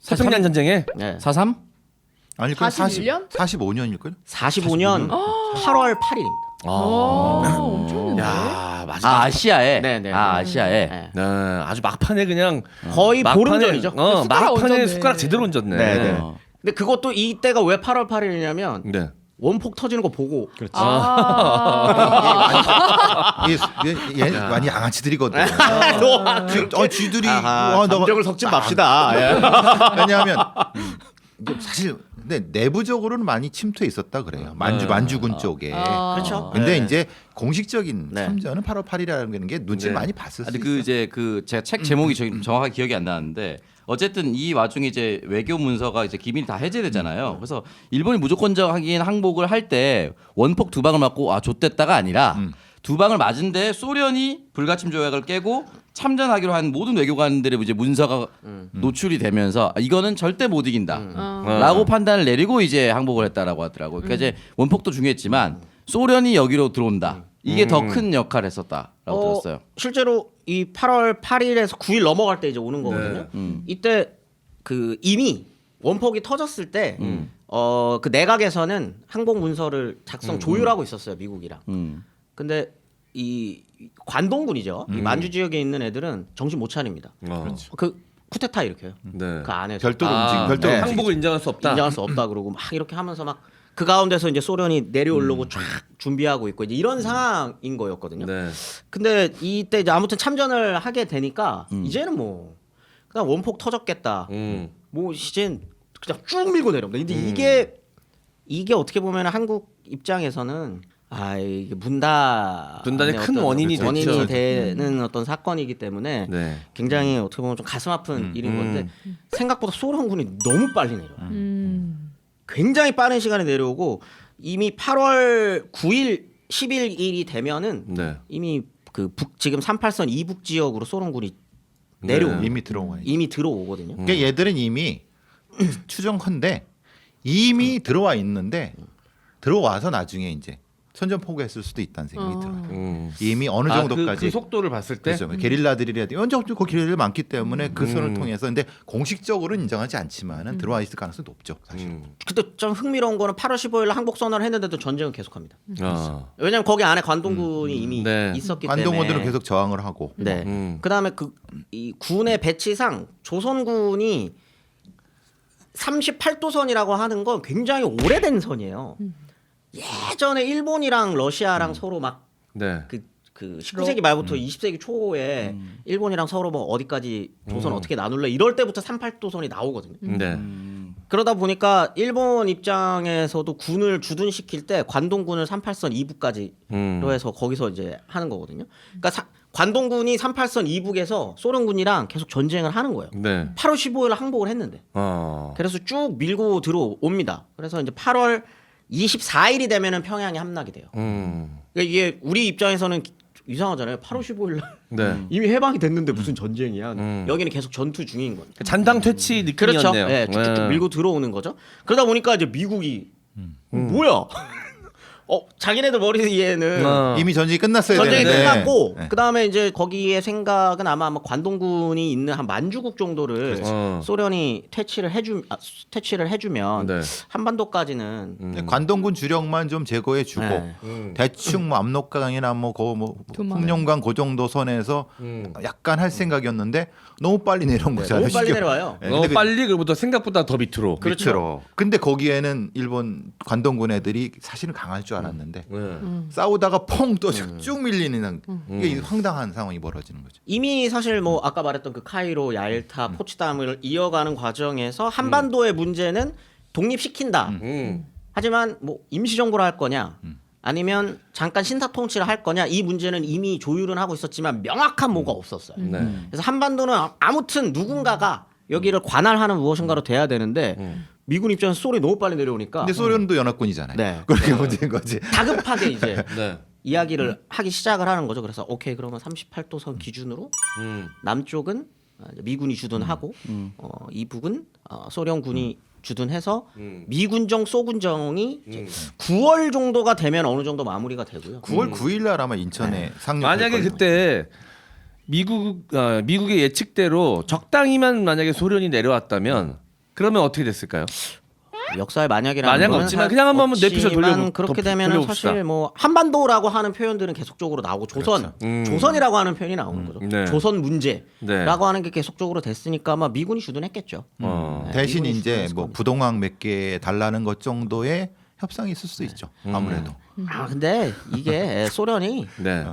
태평양 전쟁에 네. 4.3? 아니 41년? 45년일걸요? 45년 8월 8일입니다. 엄청 늦네. 야, 맞아. 아시아에. 네네. 아시아에. 네. 네, 아주 막판에 그냥 거의 보름 전이죠. 숟가락 막판에 얹었네. 숟가락 제대로 얹었네. 네, 네. 근데 그것도 이때가 왜 8월 8일이냐면 네. 원폭 터지는 거 보고 얘 많이 양아치들이거든. 쥐들이 감정을 섞지 맙시다. 예. 왜냐하면 이제 사실 근데 내부적으로는 많이 침투해 있었다 그래요. 만주군 쪽에. 그렇죠. 근데 네. 이제 공식적인 네. 참전은 8월 8일이라는 게 눈치를 네. 많이 봤을 수 아니 있어요. 그 이제 그 제가 책 제목이 정확하게 기억이 안 나는데 어쨌든 이 와중에 이제 외교 문서가 이제 기밀이 다 해제되잖아요. 그래서 일본이 무조건적인 항복을 할 때 원폭 2방을 맞고 아 좆됐다가 아니라 2방을 맞은데 소련이 불가침 조약을 깨고 참전하기로 한 모든 외교관들의 이제 문서가 노출이 되면서 아, 이거는 절대 못 이긴다라고 판단을 내리고 이제 항복을 했다라고 하더라고요. 그러니까 이제 원폭도 중요했지만 소련이 여기로 들어온다. 이게 더 큰 역할을 했었다라고 들었어요. 실제로 이 8월 8일에서 9일 넘어갈 때 이제 오는 거거든요. 이때 그 이미 원폭이 터졌을 때 그 내각에서는 항복 문서를 작성 조율하고 있었어요, 미국이랑. 근데 이 관동군이죠. 이 만주 지역에 있는 애들은 정신 못 차립니다. 그 쿠데타 일으켜요. 네. 그 안에서 별도로 움직임, 별도로 네. 움직임. 항복을 인정할 수 없다. 인정할 수 없다 그러고 막 이렇게 하면서 막 그 가운데서 이제 소련이 내려오려고 쫙 준비하고 있고 이제 이런 상황인 거였거든요. 네. 근데 이때 이제 아무튼 참전을 하게 되니까 이제는 뭐 그냥 원폭 터졌겠다. 뭐 이젠 그냥 쭉 밀고 내려옵니다. 근데 이게 어떻게 보면 한국 입장에서는 이게 분단의 큰 원인이 됐죠. 되는 어떤 사건이기 때문에 네. 굉장히 어떻게 보면 좀 가슴 아픈 일인 건데 생각보다 소련군이 너무 빨리 내려와요. 굉장히 빠른 시간에 내려오고 이미 8월 9일, 11일이 되면은 네. 이미 그 지금 38선 이북 지역으로 소련군이 내려옵니다. 이미 들어와 있어요. 이미 들어오거든요. 그러니까 얘들은 이미 추정컨대 이미 들어와 있는데 들어와서 나중에 이제 선전포고했을 수도 있다는 생각이 들어요. 이미 어느 정도까지 그 속도를 봤을 때 그렇죠. 게릴라들이라든지 언제부터 그 게릴라들 많기 때문에 그 선을 통해서 근데 공식적으로는 인정하지 않지만은 들어와 있을 가능성이 높죠. 사실. 그때 좀 흥미로운 거는 8월 15일 항복 선언을 했는데도 전쟁은 계속합니다. 왜냐하면 거기 안에 관동군이 이미 네. 있었기 때문에. 관동원들은 계속 저항을 하고. 네. 그다음에 이 군의 배치상 조선군이 38도선이라고 하는 건 굉장히 오래된 선이에요. 예전에 일본이랑 러시아랑 서로 막 네. 그 19세기 말부터 20세기 초에 일본이랑 서로 뭐 어디까지 조선 어떻게 나눌래 이럴 때부터 38도선이 나오거든요. 네. 그러다 보니까 일본 입장에서도 군을 주둔시킬 때 관동군을 38선 2부까지로 해서 거기서 이제 하는 거거든요. 그러니까 관동군이 38선 2북에서 소련군이랑 계속 전쟁을 하는 거예요. 네. 8월 15일 항복을 했는데. 그래서 쭉 밀고 들어옵니다. 그래서 이제 8월 24일이 되면은 평양에 함락이 돼요. 그러니까 이게 우리 입장에서는 이상하잖아요. 8월 15일 날 네. 이미 해방이 됐는데 무슨 전쟁이야. 여기는 계속 전투 중인 거죠. 잔당 퇴치 그렇죠. 느낌이었네요. 네, 쭉쭉 밀고 들어오는 거죠. 그러다 보니까 이제 미국이 뭐야? 자기네들 머리 위에는 이미 전쟁이 끝났어야 전쟁이 되는데. 끝났고 네. 그다음에 이제 거기에 생각은 아마 관동군이 있는 한 만주국 정도를 소련이 퇴치를 해주면 네. 한반도까지는 관동군 주력만 좀 제거해주고 네. 대충 뭐 압록강이나 뭐 풍룡강 그 정도 선에서 약간 할 생각이었는데 너무 빨리 내려온 거잖아요. 너무 빨리 지금. 내려와요. 네, 너무 근데 빨리 그보다 생각보다 더 밑으로. 그렇죠. 밑으로. 근데 거기에는 일본 관동군 애들이 사실은 강할 줄 알았는데 싸우다가 퐁 또 쭉 밀리는 이게 황당한 상황이 벌어지는 거죠. 이미 사실 뭐 아까 말했던 그 카이로, 야일타, 포츠담을 이어가는 과정에서 한반도의 문제는 독립시킨다. 하지만 뭐 임시정부를 할 거냐, 아니면 잠깐 신사 통치를 할 거냐 이 문제는 이미 조율은 하고 있었지만 명확한 뭐가 없었어요. 네. 그래서 한반도는 아무튼 누군가가 여기를 관할하는 무엇인가로 돼야 되는데 미군 입장에서 소리 너무 빨리 내려오니까 근데 소련도 연합군이잖아요. 네. 그렇게 문제인 거지. 다급하게 이제 네. 이야기를 하기 시작을 하는 거죠. 그래서 오케이 그러면 38도선 기준으로 남쪽은 미군이 주둔하고 이북은 소련군이 주둔해서 미군정 소군정이 이제 9월 정도가 되면 어느 정도 마무리가 되고요. 9월 9일 날 아마 인천에 상륙. 만약에 그때 미국의 예측대로 적당히만 만약에 소련이 내려왔다면 그러면 어떻게 됐을까요? 역사의 만약이라는 만약 거는 없지만 그냥 한번 내피셜 그렇게 더 되면 돌려봅시다. 사실 뭐 한반도라고 하는 표현들은 계속적으로 나오고 조선, 조선이라고 하는 표현이 나오는 거죠. 네. 조선 문제라고 네. 하는 게 계속적으로 됐으니까 아마 미군이 주둔했겠죠. 대신 미군이 이제 주둔했을 뭐 겁니다. 부동항 몇 개 달라는 것 정도의 협상이 있을 수도 있죠. 아무래도. 아 근데 이게 소련이 네.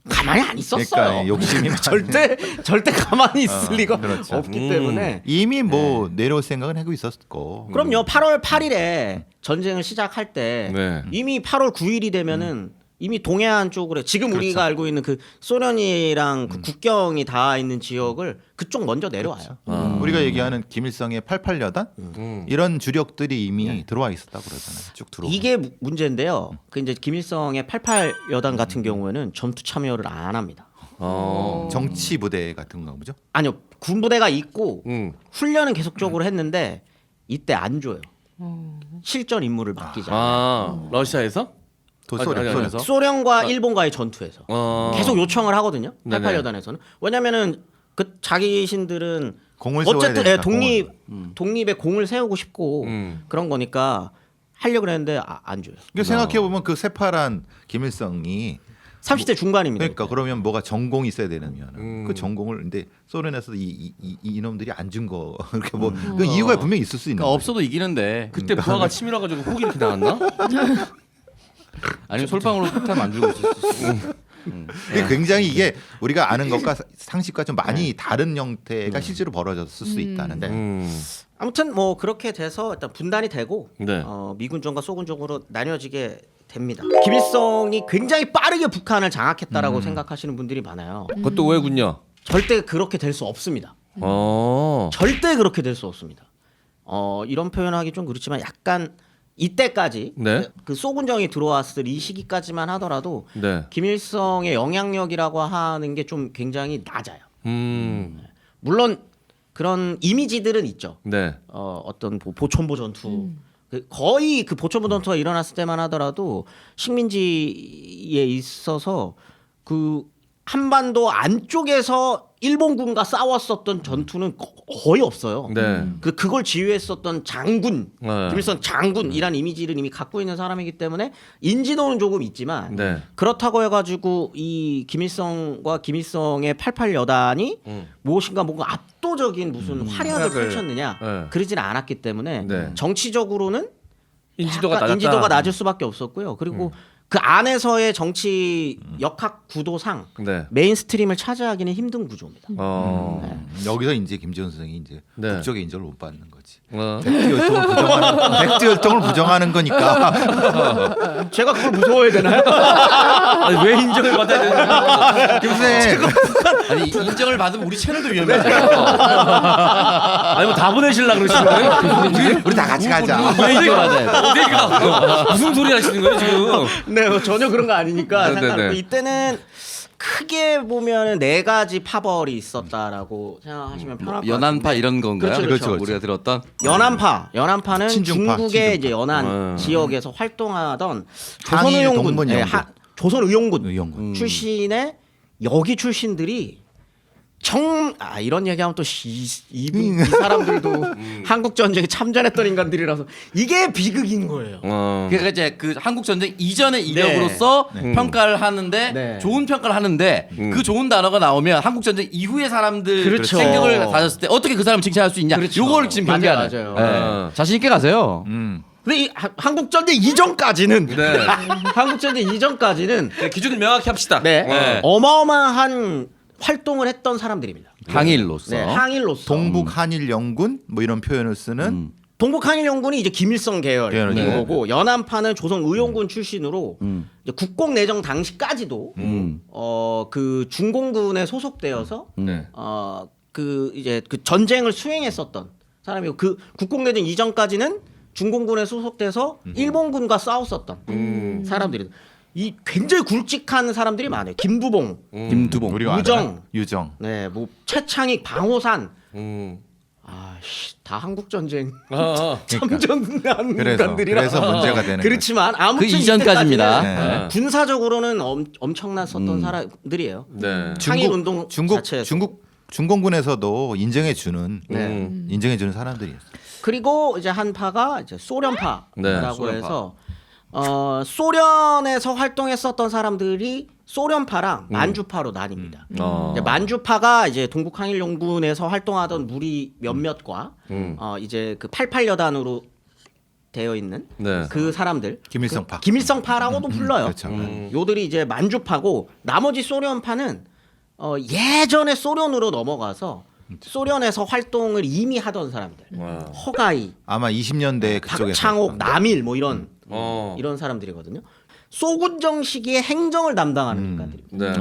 가만히 안 있었어요. 그러니까 욕심이 많- 절대 가만히 있을 리가 그렇죠. 없기 때문에 이미 뭐 내려올 생각은 하고 있었고. 그럼요. 8월 8일에 전쟁을 시작할 때 네. 이미 8월 9일이 되면은 이미 동해안 쪽으로 지금 우리가 알고 있는 그 소련이랑 그 국경이 닿아 있는 지역을 그쪽 먼저 내려와요. 우리가 얘기하는 김일성의 88여단 이런 주력들이 이미 들어와 있었다 그러잖아요. 쭉 들어와. 이게 문제인데요. 그 이제 김일성의 88여단 같은 경우에는 전투 참여를 안 합니다. 정치 부대 같은 거 보죠. 아니요. 군부대가 있고 훈련은 계속적으로 했는데 이때 안 줘요. 실전 임무를 맡기자. 러시아에서? 소련. 소련과 일본과의 전투에서 계속 요청을 하거든요. 네네. 88여단에서는. 왜냐면은 그 자기신들은 공을 세워야 어쨌든 되니까, 독립의 공을 세우고 싶고 그런 거니까 하려고 그랬는데 안 줘요. 그러니까 생각해 보면 그 새파란 김일성이 30대 중반입니다. 그러니까 그러면 뭐가 전공이 있어야 되냐면 그 전공을 근데 소련에서 이놈들이 안 준 거 그렇게 뭐 그 이유가 분명히 있을 수 있는 그러니까 거예요. 없어도 이기는데 그때 부하가 치밀어 가지고 혹이 이렇게 나왔나? 아니면 솔방울로 폭탄 만들고 있을 수 있어. 이게 굉장히 이게 우리가 아는 것과 상식과 좀 많이 다른 형태가 실제로 벌어졌을 수 있다는데 아무튼 뭐 그렇게 돼서 일단 분단이 되고 네. 미군정과 소군정으로 나뉘어지게 됩니다. 김일성이 굉장히 빠르게 북한을 장악했다라고 생각하시는 분들이 많아요. 그것도 왜군요? 절대 그렇게 될 수 없습니다. 절대 그렇게 될 수 없습니다. 이런 표현하기 좀 그렇지만 약간 이때까지 네. 그 소군정이 들어왔을 이 시기까지만 하더라도 네. 김일성의 영향력이라고 하는 게 좀 굉장히 낮아요. 물론 그런 이미지들은 있죠. 네. 어떤 보천보 전투 거의 그 보천보 전투가 일어났을 때만 하더라도 식민지에 있어서 그 한반도 안쪽에서 일본군과 싸웠었던 전투는 거의 없어요. 네. 그걸 지휘했었던 장군, 네. 김일성 장군이란 이미지를 이미 갖고 있는 사람이기 때문에 인지도는 조금 있지만 네. 그렇다고 해가지고 이 김일성과 김일성의 88여단이 무엇인가 뭔가 압도적인 무슨 활약을 활약을- 펼쳤느냐 네. 그러지는 않았기 때문에 네. 정치적으로는 인지도가 약간 낮았다. 인지도가 낮을 수밖에 없었고요. 그리고 그 안에서의 정치 역학 구도상 네. 메인스트림을 차지하기는 힘든 구조입니다. 여기서 이제 김지원 선생이 이제 네. 국적의 인정을 못 받는 거지. 백지 열정을 부정하는 거니까. 제가 그걸 무서워해야 되나요? 아니, 왜 인정을 받아야 되는 거야? 김 선생 아니 인정을 받으면 우리 채널도 위험해요. 아니 뭐 다 보내실라 그러시는 거예요? 우리 다 같이 가자. 왜 인정 받아야 돼? 어디가 무슨 소리 하시는 거예요 지금? 네, 전혀 그런 거 아니니까 네, 네, 상관없고 네. 이때는 크게 보면 네 가지 파벌이 있었다라고 생각하시면 편할 것 같아요. 연안파 이런 건가요? 그렇죠, 그렇죠. 우리가 들었던 연안파는 친중파, 중국의 친중파. 이제 연안 지역에서 활동하던 항일 조선의용군, 동문연군. 조선의용군 의용군. 출신의 여기 출신들이 이런 얘기하면 또 이 사람들도 한국 전쟁에 참전했던 인간들이라서 이게 비극인 거예요. 그러니까 이제 그 한국 전쟁 이전의 이력으로서 평가를 하는데 네. 좋은 평가를 하는데 그 좋은 단어가 나오면 한국 전쟁 이후의 사람들 그렇죠. 생각을 가졌을 때 어떻게 그 사람을 칭찬할 수 있냐? 그렇죠. 요걸 지금 맞아요, 경계하는. 맞아요. 네. 자신 있게 가세요. 근데 이 한국 전쟁 이전까지는 네. 한국 전쟁 이전까지는 네, 기준을 명확히 합시다. 네. 어마어마한 활동을 했던 사람들입니다. 항일로서. 네, 항일로서. 동북 한일 연군 뭐 이런 표현을 쓰는 동북한일연군이 이제 김일성 계열인 네. 거고 연안파는 조선의용군 출신으로 이제 국共내정 당시까지도 그 중공군에 소속되어서 네. 그 이제 그 전쟁을 수행했었던 사람이고 그 국共내정 이전까지는 중공군에 소속돼서 일본군과 싸웠었던 사람들이 이 굉장히 굵직한 사람들이 많아요. 김두봉, 김두봉. 우리가 유정. 아는 유정. 네, 뭐 최창익, 방호산. 음. 다 한국 전쟁 아, 참전한 그래서 인간들이라 문제가 되는 거예요. 그렇지만 아무튼 그 이전까지입니다. 이때까지는 네. 군사적으로는 엄청났었던 사람들이에요. 네. 항일 운동 자체에서. 중공군에서도 인정해 주는 네. 인정해 주는 사람들이었어요. 그리고 이제 한 파가 이제 소련파라고 네, 소련파. 해서 소련에서 활동했었던 사람들이 소련파랑 만주파로 나뉩니다. 이제 만주파가 이제 동북항일연군에서 활동하던 무리 몇몇과 이제 그 88여단으로 되어 있는 네. 그 사람들 김일성파. 김일성파라고도 불러요. 그렇죠. 요들이 이제 만주파고 나머지 소련파는 예전에 소련으로 넘어가서 소련에서 활동을 이미 하던 사람들. 허가이, 아마 20년대 그쪽에서 박창옥, 남일 뭐 이런 어. 이런 사람들이거든요. 소군정 시기에 행정을 담당하는 인간들입니다. 네.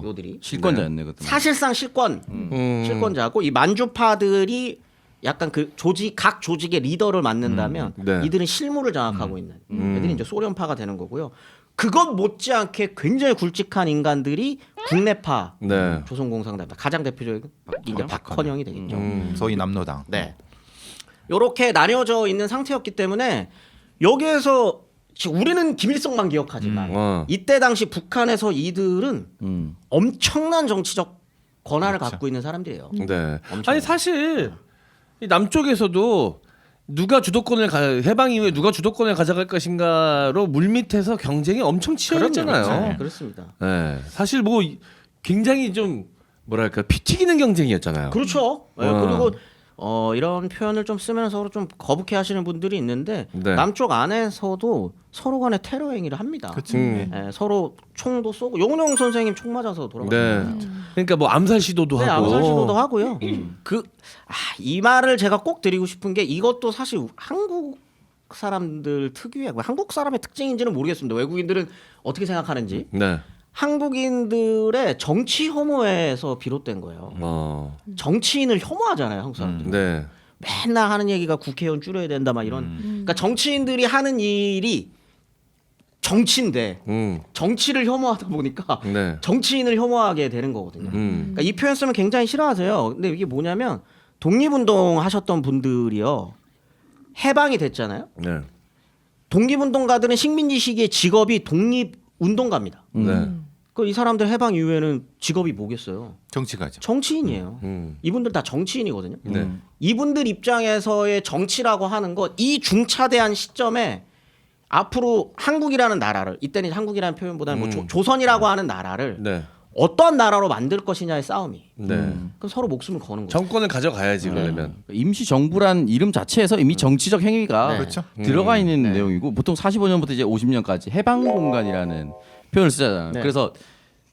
요들이 실권자였네 그때. 사실상 실권자고 이 만주파들이 약간 그 각 조직의 리더를 맡는다면 네. 이들은 실무를 장악하고 있는 애들이 이제 소련파가 되는 거고요. 그것 못지않게 굉장히 굵직한 인간들이 국내파 네. 조선공산당 가장 대표적인 이제 박헌영이 되겠죠. 소위 남로당. 네. 요렇게 나뉘어져 있는 상태였기 때문에 여기에서 지금 우리는 김일성만 기억하지만 이때 당시 북한에서 이들은 엄청난 정치적 권한을 갖고 있는 사람들이에요. 네. 아니 사실 이 남쪽에서도 누가 주도권을 해방 이후에 누가 주도권을 가져갈 것인가로 물밑에서 경쟁이 엄청 치열했잖아요. 네, 그렇습니다. 네. 사실 뭐 굉장히 좀 뭐랄까 피 튀기는 경쟁이었잖아요. 그렇죠. 네, 그리고 이런 표현을 좀 쓰면서 서로 좀 거북해 하시는 분들이 있는데 네. 남쪽 안에서도 서로 간에 테러 행위를 합니다. 서로 총도 쏘고 용룡 선생님 총 맞아서 돌아갔어요. 네. 그러니까 뭐 암살 시도도 네, 하고. 암살 시도도 하고요. 이 말을 제가 꼭 드리고 싶은 게 이것도 사실 한국 사람들 특유의 한국 사람의 특징인지는 모르겠습니다. 외국인들은 어떻게 생각하는지. 네. 한국인들의 정치 혐오에서 비롯된 거예요. 정치인을 혐오하잖아요, 한국 사람들. 네. 맨날 하는 얘기가 국회의원 줄여야 된다, 막 이런. 그러니까 정치인들이 하는 일이 정치인데 정치를 혐오하다 보니까 네. 정치인을 혐오하게 되는 거거든요. 그러니까 이 표현 쓰면 굉장히 싫어하세요. 근데 이게 뭐냐면 독립운동 하셨던 분들이요, 해방이 됐잖아요. 네. 독립운동가들은 식민지 시기에 직업이 독립운동가입니다. 네. 그 이 사람들 해방 이후에는 직업이 뭐겠어요? 정치가죠. 정치인이에요. 이분들 다 정치인이거든요. 네. 이분들 입장에서의 정치라고 하는 것, 이 중차대한 시점에 앞으로 한국이라는 나라를, 이때는 한국이라는 표현보다는 뭐 조선이라고 하는 나라를 네. 어떠한 나라로 만들 것이냐의 싸움이. 네. 그럼 서로 목숨을 거는 거죠. 정권을 가져가야지 그러면. 임시 정부란 이름 자체에서 이미 정치적 행위가 네. 그렇죠. 들어가 있는 내용이고 보통 45년부터 이제 50년까지 해방 공간이라는 표현을 쓰잖아요. 네. 그래서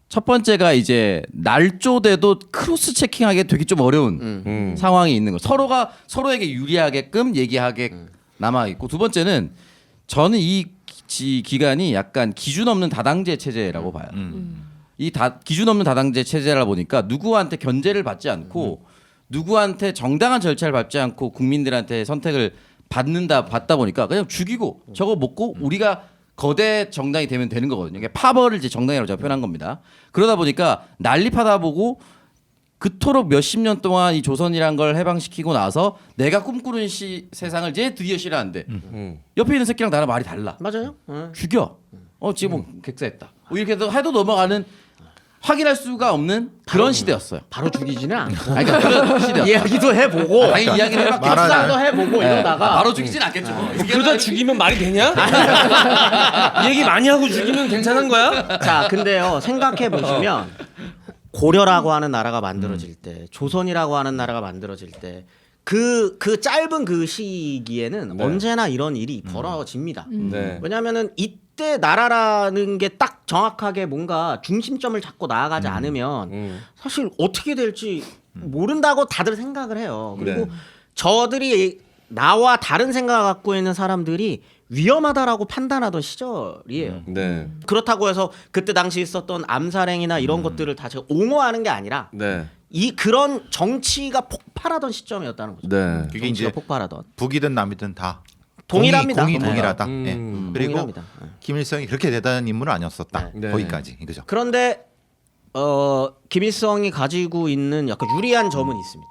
첫 번째가 이제 날조돼도 크로스 체킹하기 되게 좀 어려운 상황이 있는 거. 서로가 서로에게 유리하게끔 얘기하게 남아 있고, 두 번째는 저는 이 기간이 약간 기준 없는 다당제 체제라고 봐요. 이 기준 없는 다당제 체제라 보니까 누구한테 견제를 받지 않고 누구한테 정당한 절차를 밟지 않고 국민들한테 선택을 받다 보니까 그냥 죽이고 저거 먹고 우리가 거대 정당이 되면 되는 거거든요. 그러니까 파벌을 이제 정당이라고 제가 표현한 겁니다. 그러다 보니까 난립하다 보고 그토록 몇십 년 동안 이 조선이란 걸 해방시키고 나서 내가 꿈꾸는 세상을 이제 드디어 싫어하는데 옆에 있는 새끼랑 나랑 말이 달라. 맞아요. 죽여. 지금 뭐 객사했다. 이렇게 해도 넘어가는, 확인할 수가 없는 그런 시대였어요. 바로 죽이지는 않고 아니, 그러니까 그런 시대였어요. 이야기도 해보고 당연히 이야기를 해봤겠죠. 말도 해보고 이러다가 바로 죽이진 않겠죠. 뭐. 그러다 죽이면 말이 되냐? 얘기 많이 하고 죽이면 괜찮은 거야? 자, 근데요, 생각해 보시면 고려라고 하는 나라가 만들어질 때, 조선이라고 하는 나라가 만들어질 때, 그 짧은 그 시기에는 네. 언제나 이런 일이 벌어집니다. 네. 왜냐하면은 이때 나라라는 게 딱 정확하게 뭔가 중심점을 잡고 나아가지 않으면 사실 어떻게 될지 모른다고 다들 생각을 해요. 그리고 네. 저들이 나와 다른 생각을 갖고 있는 사람들이 위험하다라고 판단하던 시절이에요. 네. 그렇다고 해서 그때 당시 있었던 암살행위나 이런 것들을 다 제가 옹호하는 게 아니라 네. 이 그런 정치가 폭발하던 시점이었다는 거죠. 네. 그게 정치가 이제 폭발하던. 북이든 남이든 다 동일합니다. 공이 네. 동일하다. 음. 예. 그리고 동일합니다. 네. 김일성이 그렇게 대단한 인물은 아니었었다. 네. 거기까지 이거죠. 그런데 김일성이 가지고 있는 약간 유리한 점은 있습니다.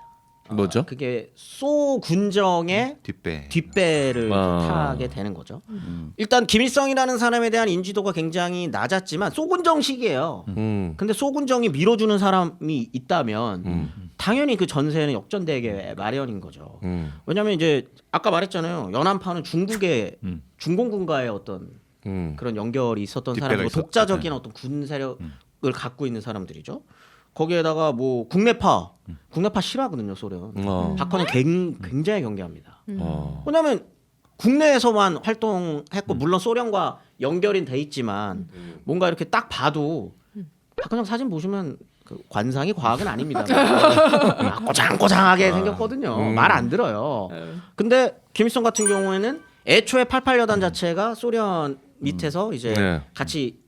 뭐죠? 그게 소 군정의 뒷배. 뒷배를 아. 타게 되는 거죠. 일단 김일성이라는 사람에 대한 인지도가 굉장히 낮았지만 소군정식이에요. 근데 소군정이 밀어주는 사람이 있다면 당연히 그 전세는 역전되게 마련인 거죠. 왜냐하면 이제 아까 말했잖아요. 연안파는 중국의 중공군과의 어떤 그런 연결이 있었던 뒷배가 사람이고 있었죠. 독자적인 어떤 군 세력을 갖고 있는 사람들이죠. 거기에다가 뭐 국내파 싫어하거든요, 소련. 박헌은 굉장히 경계합니다. 왜냐하면 국내에서만 활동했고 물론 소련과 연결이 돼 있지만 뭔가 이렇게 딱 봐도 박헌영 사진 보시면 그 관상이 과학은 아닙니다. 꼬장꼬장하게 생겼거든요. 말 안 들어요. 근데 김일성 같은 경우에는 애초에 88 여단 자체가 소련 밑에서 이제 네. 같이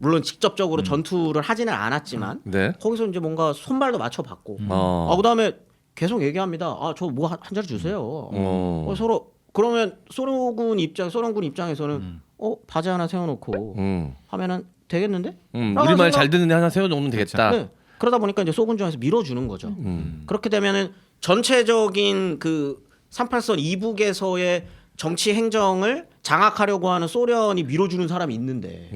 물론 직접적으로 전투를 하지는 않았지만 네. 거기서 이제 뭔가 손발도 맞춰봤고 그다음에 계속 얘기합니다. 저 뭐 한 자리 주세요. 서로 그러면 소련군 입장에서는 바지 하나 세워놓고 하면은 되겠는데? 라고 우리 말 생각- 잘 듣는 애 하나 세워놓으면 되겠다. 네. 그러다 보니까 이제 소군정에서 밀어주는 거죠. 그렇게 되면은 전체적인 그 38선 이북에서의 정치 행정을 장악하려고 하는 소련이 밀어주는 사람이 있는데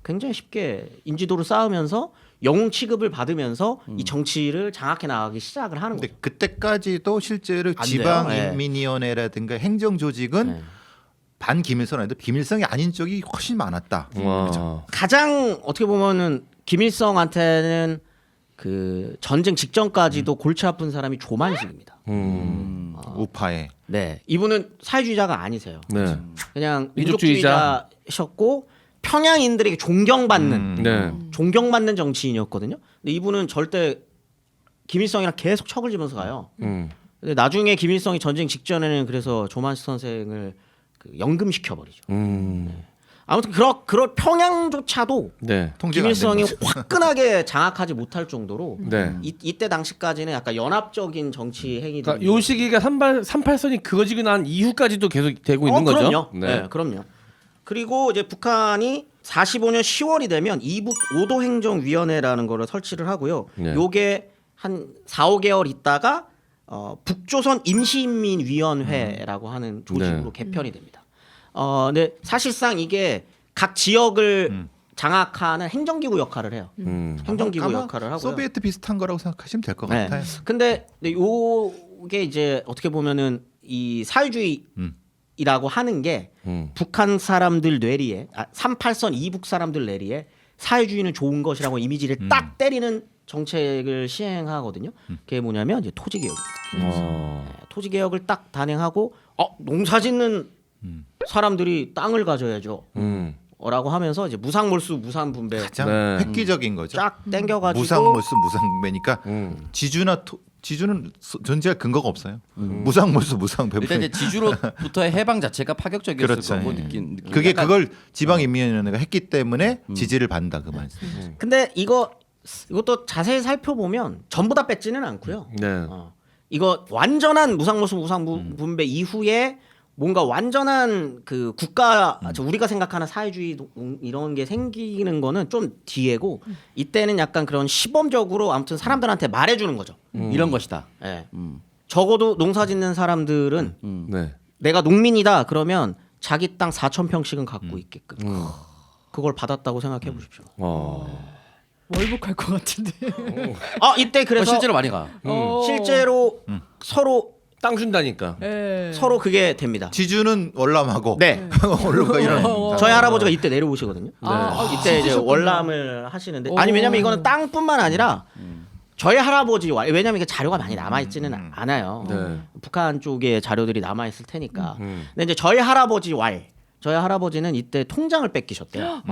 굉장히 쉽게 인지도를 쌓으면서 영웅 취급을 받으면서 이 정치를 장악해 나가기 시작을 하는 근데 거죠. 그때까지도 실제로 안 돼요. 지방인민위원회라든가 행정 조직은 반 김일성 아니도 김일성이 아닌 쪽이 훨씬 많았다. 와. 가장 어떻게 보면은 김일성한테는 그 전쟁 직전까지도 골치 아픈 사람이 조만식입니다. 우파에 네, 이분은 사회주의자가 아니세요. 네. 그냥 민족주의자. 민족주의자셨고 평양인들에게 존경받는 네. 존경받는 정치인이었거든요. 근데 이분은 절대 김일성이랑 계속 척을 지면서 가요. 근데 나중에 김일성이 전쟁 직전에는 그래서 조만식 선생을 그 연금시켜 버리죠. 아무튼 그런 평양조차도 네. 통제가 안 김일성이 되는 거죠. 화끈하게 장악하지 못할 정도로 네. 이때 당시까지는 약간 연합적인 정치 행위들이 그러니까 요 시기가 38선이 그어지고 난 이후까지도 계속 되고 있는 거죠. 그럼요. 네. 그럼요. 그리고 이제 북한이 45년 10월이 되면 이북 5도 행정위원회라는 거를 설치를 하고요. 네. 요게 한 4, 5개월 있다가 북조선 임시인민위원회라고 하는 조직으로 개편이 됩니다. 근데 사실상 이게 각 지역을 장악하는 행정기구 역할을 해요. 행정기구 아마 역할을 하고요. 소비에트 비슷한 거라고 생각하시면 될 것 네. 같아요. 근데 요게 이제 어떻게 보면은 이 사회주의라고 하는 게 북한 사람들 뇌리에 38선 이북 사람들 뇌리에 사회주의는 좋은 것이라고 이미지를 딱 때리는 정책을 시행하거든요. 그게 뭐냐면 이제 토지개혁입니다. 토지개혁을 딱 단행하고 농사짓는 사람들이 땅을 가져야죠. 라고 하면서 이제 무상몰수 무상분배 가장 네. 획기적인 거죠. 쫙 땡겨가지고 무상몰수 무상분배니까 지주는 존재할 근거가 없어요. 무상몰수 무상배분. 일단 이제 지주로부터의 해방 자체가 파격적이었을 그렇죠. 거고 예. 느낀 그게 약간 그걸 지방인민위원회가 했기 때문에 지지를 받는다 그 말씀. 근데 이것도 자세히 살펴보면 전부 다 뺏지는 않고요. 네. 이거 완전한 무상몰수 무상분배 이후에 뭔가 완전한 그 국가 우리가 생각하는 사회주의 이런 게 생기는 거는 좀 뒤에고 이때는 약간 그런 시범적으로 아무튼 사람들한테 말해주는 거죠. 이런 것이다. 예. 적어도 농사짓는 사람들은 네. 내가 농민이다 그러면 자기 땅 4,000평씩은 갖고 있게끔 그걸 받았다고 생각해 보십시오. 월북할 것 같은데. 이때 그래서 실제로 많이 가. 실제로 서로 땅 준다니까. 네. 서로 그게 됩니다. 지주는 월남하고 네. 원로가 이런. 저희 할아버지가 이때 내려오시거든요. 이때 이제 지지셨구나. 월남을 하시는데 오. 아니 왜냐면 이거는 땅뿐만 아니라 저희 할아버지 왜냐면 이게 자료가 많이 남아 있지는 않아요. 네. 북한 쪽에 자료들이 남아 있을 테니까. 근데 이제 저희 할아버지는 이때 통장을 뺏기셨대요.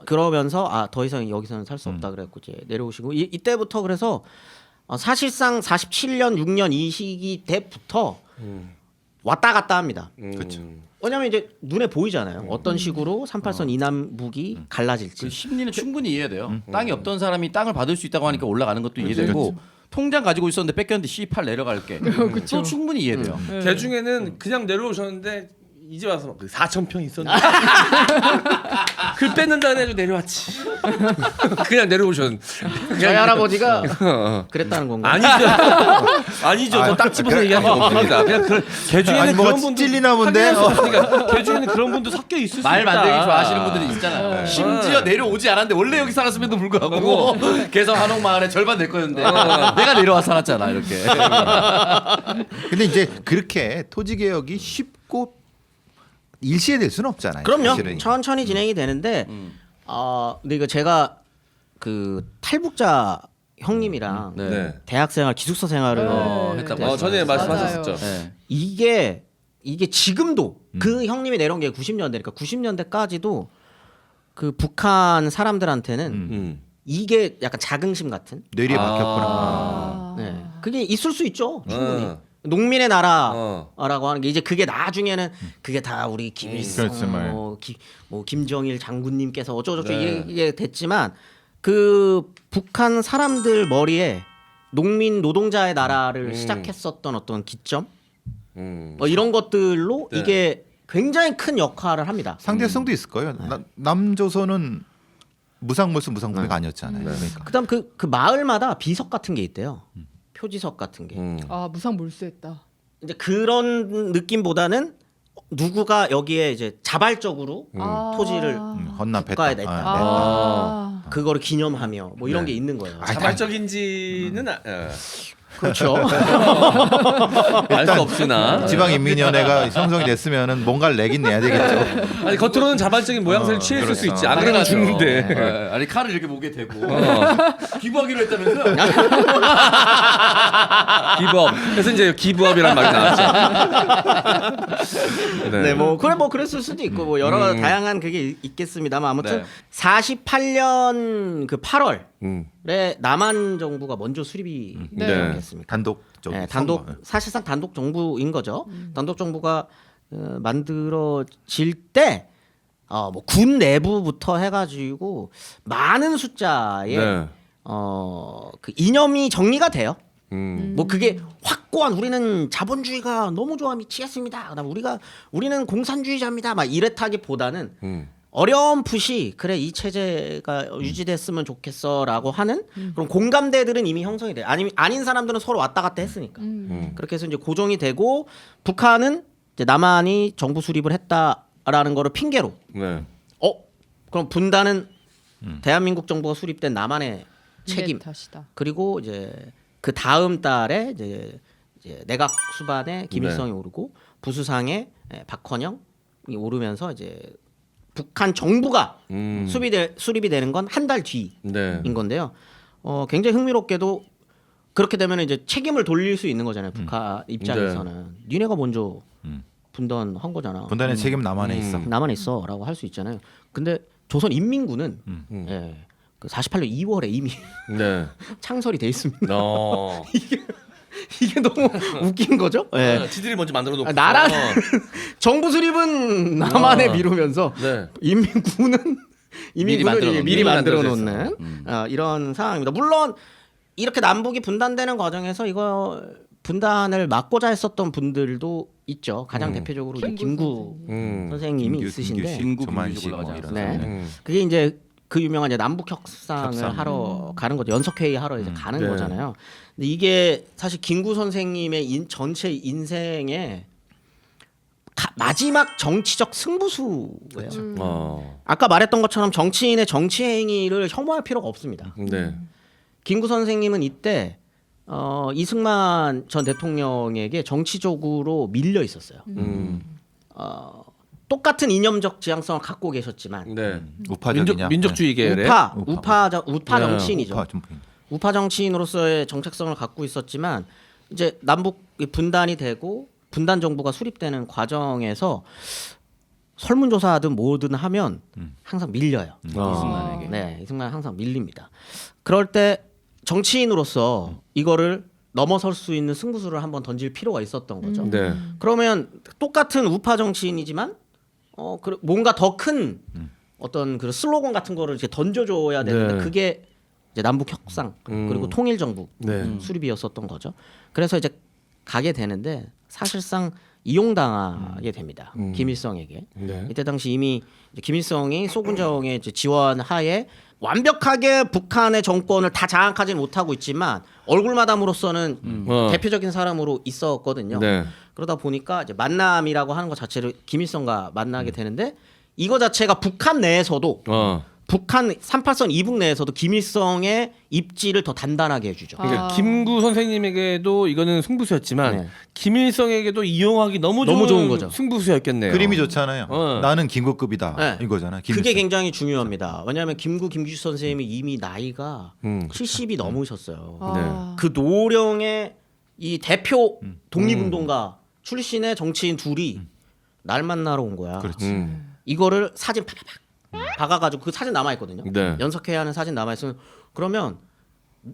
그러면서 더 이상 여기서는 살 수 없다 그래갖고 이제 내려오시고 이때부터 그래서 사실상 47년 6년 이 시기 때부터 왔다 갔다 합니다. 그렇죠. 왜냐면 이제 눈에 보이잖아요. 어떤 식으로 38선 이남북이 갈라질지. 그 심리는 충분히 이해돼요. 땅이 없던 사람이 땅을 받을 수 있다고 하니까 올라가는 것도 이해되고 통장 가지고 있었는데 뺏겼는데 C8 내려갈게. 또 충분히 이해돼요. 개 중에는 그냥 내려오셨는데 이제 와서 막 4,000평 있었는데 글 뺏는다는 해도 내려왔지. 그냥 내려오셨는데 저희 할아버지가 그랬다는 건가요? 아니죠. 아니죠. 저 딱 집어서 얘기한 게 없습니다. 그냥 개 중에는 아니, 뭐가 그런 분도 찔리나 본데? 그러니까 개 중에는 그런 분도 섞여 있을 수 있다. 말 만들기 좋아하시는 분들이 있잖아요. 심지어 내려오지 않았는데 원래 여기 살았음에도 불구하고 개성 한옥마을에 절반 내 거였는데 내가 내려와 살았잖아 이렇게. 근데 이제 그렇게 토지 개혁이 쉽고 일시에 될 수는 없잖아요. 그럼요. 사실은. 천천히 진행이 되는데 근데 이거 제가 그 탈북자 형님이랑 네. 대학생활 기숙사 생활을 했다고 전에 맞아요. 말씀하셨었죠. 네. 이게 지금도 그 형님이 내려온 게 90년대니까 90년대까지도 그 북한 사람들한테는 이게 약간 자긍심 같은 뇌리에 박혔구나. 아. 네. 그게 있을 수 있죠. 충분히. 어. 농민의 나라라고 하는 게 이제 그게 나중에는 그게 다 우리 김일성 그렇지, 말. 뭐 김정일 장군님께서 어쩌고저쩌고 이게 됐지만 그 북한 사람들 머리에 농민 노동자의 나라를 시작했었던 어떤 기점 이런 것들로 네. 이게 굉장히 큰 역할을 합니다. 상대성도 있을 거예요. 남조선은 무상몰수 무상분해가 아니었잖아요. 그러니까. 그다음 그 마을마다 비석 같은 게 있대요. 표지석 같은 게. 아 무상 몰수했다. 이제 그런 느낌보다는 누구가 여기에 이제 자발적으로 토지를 헌납했다. 국가에 냈다. 아. 그거를 기념하며 뭐 이런 네. 게 있는 거예요. 자발적인지는 그렇죠. 알 수 없으나 지방인민위원회가 형성이 됐으면은 뭔가를 내긴 내야 되겠죠. 아니 겉으로는 자발적인 모양새를 취했을 수 그렇죠. 있지. 안 그러면 죽는데. 네. 아니 칼을 이렇게 목에 대고 기부하기로 했다면서요? 기부업. 그래서 이제 기부업이라는 말이 나왔죠. 네, 뭐 그래 뭐 그랬을 수도 있고 뭐 여러 다양한 그게 있겠습니다만 아무튼 네. 48년 그 8월에 음. 남한 정부가 먼저 수립이 네. 됐습니다. 단독적. 네, 단독 사실상 단독 정부인 거죠. 단독 정부가 만들어질 때 뭐 군 내부부터 해가지고 많은 숫자의 네. 그 이념이 정리가 돼요. 음. 뭐 그게 확고한 우리는 자본주의가 너무 좋아 미치겠습니다. 그다음 우리는 공산주의자입니다. 막 이랬다기보다는 어렴풋이 그래 이 체제가 유지됐으면 좋겠어라고 하는 그런 공감대들은 이미 형성이 돼. 아닌 사람들은 서로 왔다 갔다 했으니까. 그렇게 해서 이제 고정이 되고 북한은 이제 남한이 정부 수립을 했다라는 거를 핑계로 네. 그럼 분단은 대한민국 정부가 수립된 남한의 책임. 탓이다. 그리고 이제 그 다음 달에 이제 내각 수반에 김일성이 오르고 부수상에 박헌영이 오르면서 이제 북한 정부가 수립이 되는 건 한 달 뒤인 네. 건데요. 굉장히 흥미롭게도 그렇게 되면 이제 책임을 돌릴 수 있는 거잖아요. 북한 입장에서는 니네가 먼저 분단한 거잖아. 분단의 책임 남한에 있어. 남한에 있어라고 할 수 있잖아요. 근데 조선 인민군은 그 48년 2월에 이미 네. 창설이 돼 있습니다. 이게 너무 웃긴 거죠? 예. 지들이 먼저 만들어 놓고 나라 정부 수립은 남한에 미루면서 네. 인민군은 미리 미리 만들어 만들어져 놓는 이런 상황입니다. 물론 이렇게 남북이 분단되는 과정에서 이거 분단을 막고자 했었던 분들도 있죠. 가장 대표적으로 이제 김구 선생님이 있으신데 김구 조만식 비밀식 올라가지 이런 네. 사람. 그게 이제 그 유명한 이제 남북 협상을 협상. 하러 가는 거죠. 연석 회의 하러 이제 가는 네. 거잖아요. 근데 이게 사실 김구 선생님의 전체 인생의 마지막 정치적 승부수예요. 아까 말했던 것처럼 정치인의 정치 행위를 혐오할 필요가 없습니다. 네. 김구 선생님은 이때 이승만 전 대통령에게 정치적으로 밀려 있었어요. 똑같은 이념적 지향성을 갖고 계셨지만 네. 우파적이냐? 민족주의 계열의 우파 네, 정치인이죠. 우파 좀 우파 정치인으로서의 정책성을 갖고 있었지만 이제 남북 분단이 되고 분단 정부가 수립되는 과정에서 설문조사든 뭐든 하면 항상 밀려요. 이승만에게. 네, 이승만 항상 밀립니다. 그럴 때 정치인으로서 이거를 넘어설 수 있는 승부수를 한번 던질 필요가 있었던 거죠. 네. 그러면 똑같은 우파 정치인이지만 뭔가 더 큰 어떤 그 슬로건 같은 거를 이렇게 던져줘야 되는데 네. 그게 이제 남북 협상 그리고 통일 정부 네. 수립이었었던 거죠. 그래서 이제 가게 되는데 사실상 이용당하게 됩니다. 김일성에게. 네. 이때 당시 이미 이제 김일성이 소군정의 이제 지원 하에 완벽하게 북한의 정권을 다 장악하지는 못하고 있지만 얼굴마담으로서는 대표적인 사람으로 있었거든요. 네. 그러다 보니까 이제 만남이라고 하는 것 자체를 김일성과 만나게 되는데 이거 자체가 북한 내에서도 북한 38선 이북 내에서도 김일성의 입지를 더 단단하게 해주죠. 그러니까 김구 선생님에게도 이거는 승부수였지만 네. 김일성에게도 이용하기 너무 좋은 거죠. 승부수였겠네요. 그림이 좋잖아요. 어. 나는 김구급이다 네. 이거잖아. 그게 김일성. 굉장히 중요합니다. 왜냐하면 김규식 선생님이 이미 나이가 70이 넘으셨어요. 아. 그 노령의 이 대표 독립운동가 출신의 정치인 둘이 날 만나러 온 거야. 그렇지. 이거를 사진 팍팍팍 박아가지고 그 사진 남아 있거든요. 네. 연석해야 하는 사진 남아 있으면 그러면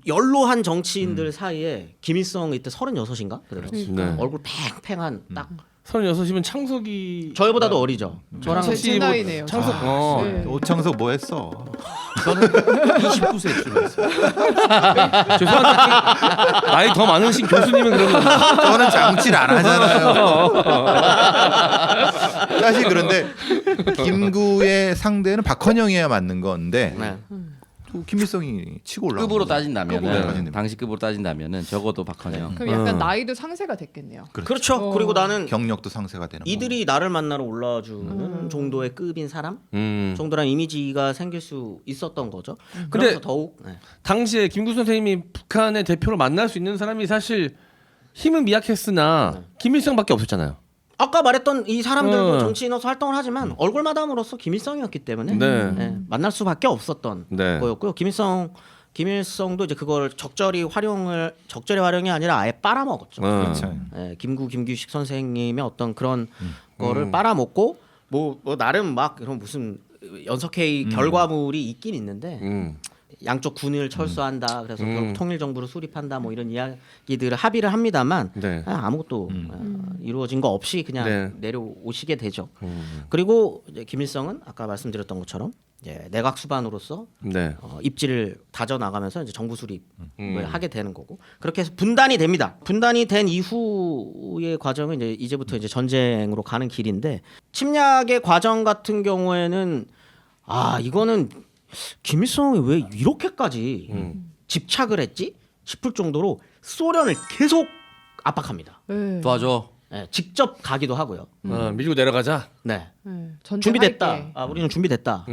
연로한 정치인들 사이에 김일성 이때 36인가 그래요. 네. 얼굴 팽팽한 딱 36이면 창석이 저희보다도 어리죠. 저랑 제 나이네요. 창석. 네. 오창석 뭐 했어? 29세 출마했어요. 죄송한데 나이 더 많으신 교수님은 그러면 저는 정치를 안 하잖아요. 사실 그런데 김구의 상대는 박헌영이어야 맞는 건데 네. 또 김일성이 치고 올라. 급으로 급으로 따진다면은 따진다면. 당시 급으로 따진다면은 적어도 박헌영. 그럼 약간 나이도 상세가 됐겠네요. 그렇죠. 그리고 나는 경력도 상세가 되는. 이들이 나를 만나러 올라와주는 정도의 급인 사람 정도란 이미지가 생길 수 있었던 거죠. 근데 그래서 더욱 네. 당시에 김구 선생님이 북한의 대표로 만날 수 있는 사람이 사실 힘은 미약했으나 김일성밖에 없었잖아요. 아까 말했던 이 사람들도 어. 정치인으로서 활동을 하지만 얼굴마담으로서 김일성이었기 때문에 네. 네, 만날 수밖에 없었던 네. 거였고요. 김일성도 이제 그걸 적절히 활용이 아니라 아예 빨아먹었죠. 그렇죠. 김규식 선생님의 어떤 그런 거를 빨아먹고 뭐 나름 막 이런 무슨 연석회의 결과물이 있긴 있는데 양쪽 군을 철수한다. 그래서 결국 통일 정부를 수립한다. 뭐 이런 이야기들을 합의를 합니다만 네. 아무것도 이루어진 거 없이 그냥 네. 내려오시게 되죠. 그리고 이제 김일성은 아까 말씀드렸던 것처럼 이제 내각 수반으로서 네. 입지를 다져 나가면서 이제 정부 수립을 하게 되는 거고 그렇게 해서 분단이 됩니다. 분단이 된 이후의 과정은 이제부터 이제 전쟁으로 가는 길인데 침략의 과정 같은 경우에는 이거는 김일성이 왜 이렇게까지 집착을 했지 싶을 정도로 소련을 계속 압박합니다. 네. 도와줘. 네, 직접 가기도 하고요. 밀고 내려가자. 네. 네. 준비됐다. 전쟁할게. 우리는 준비됐다.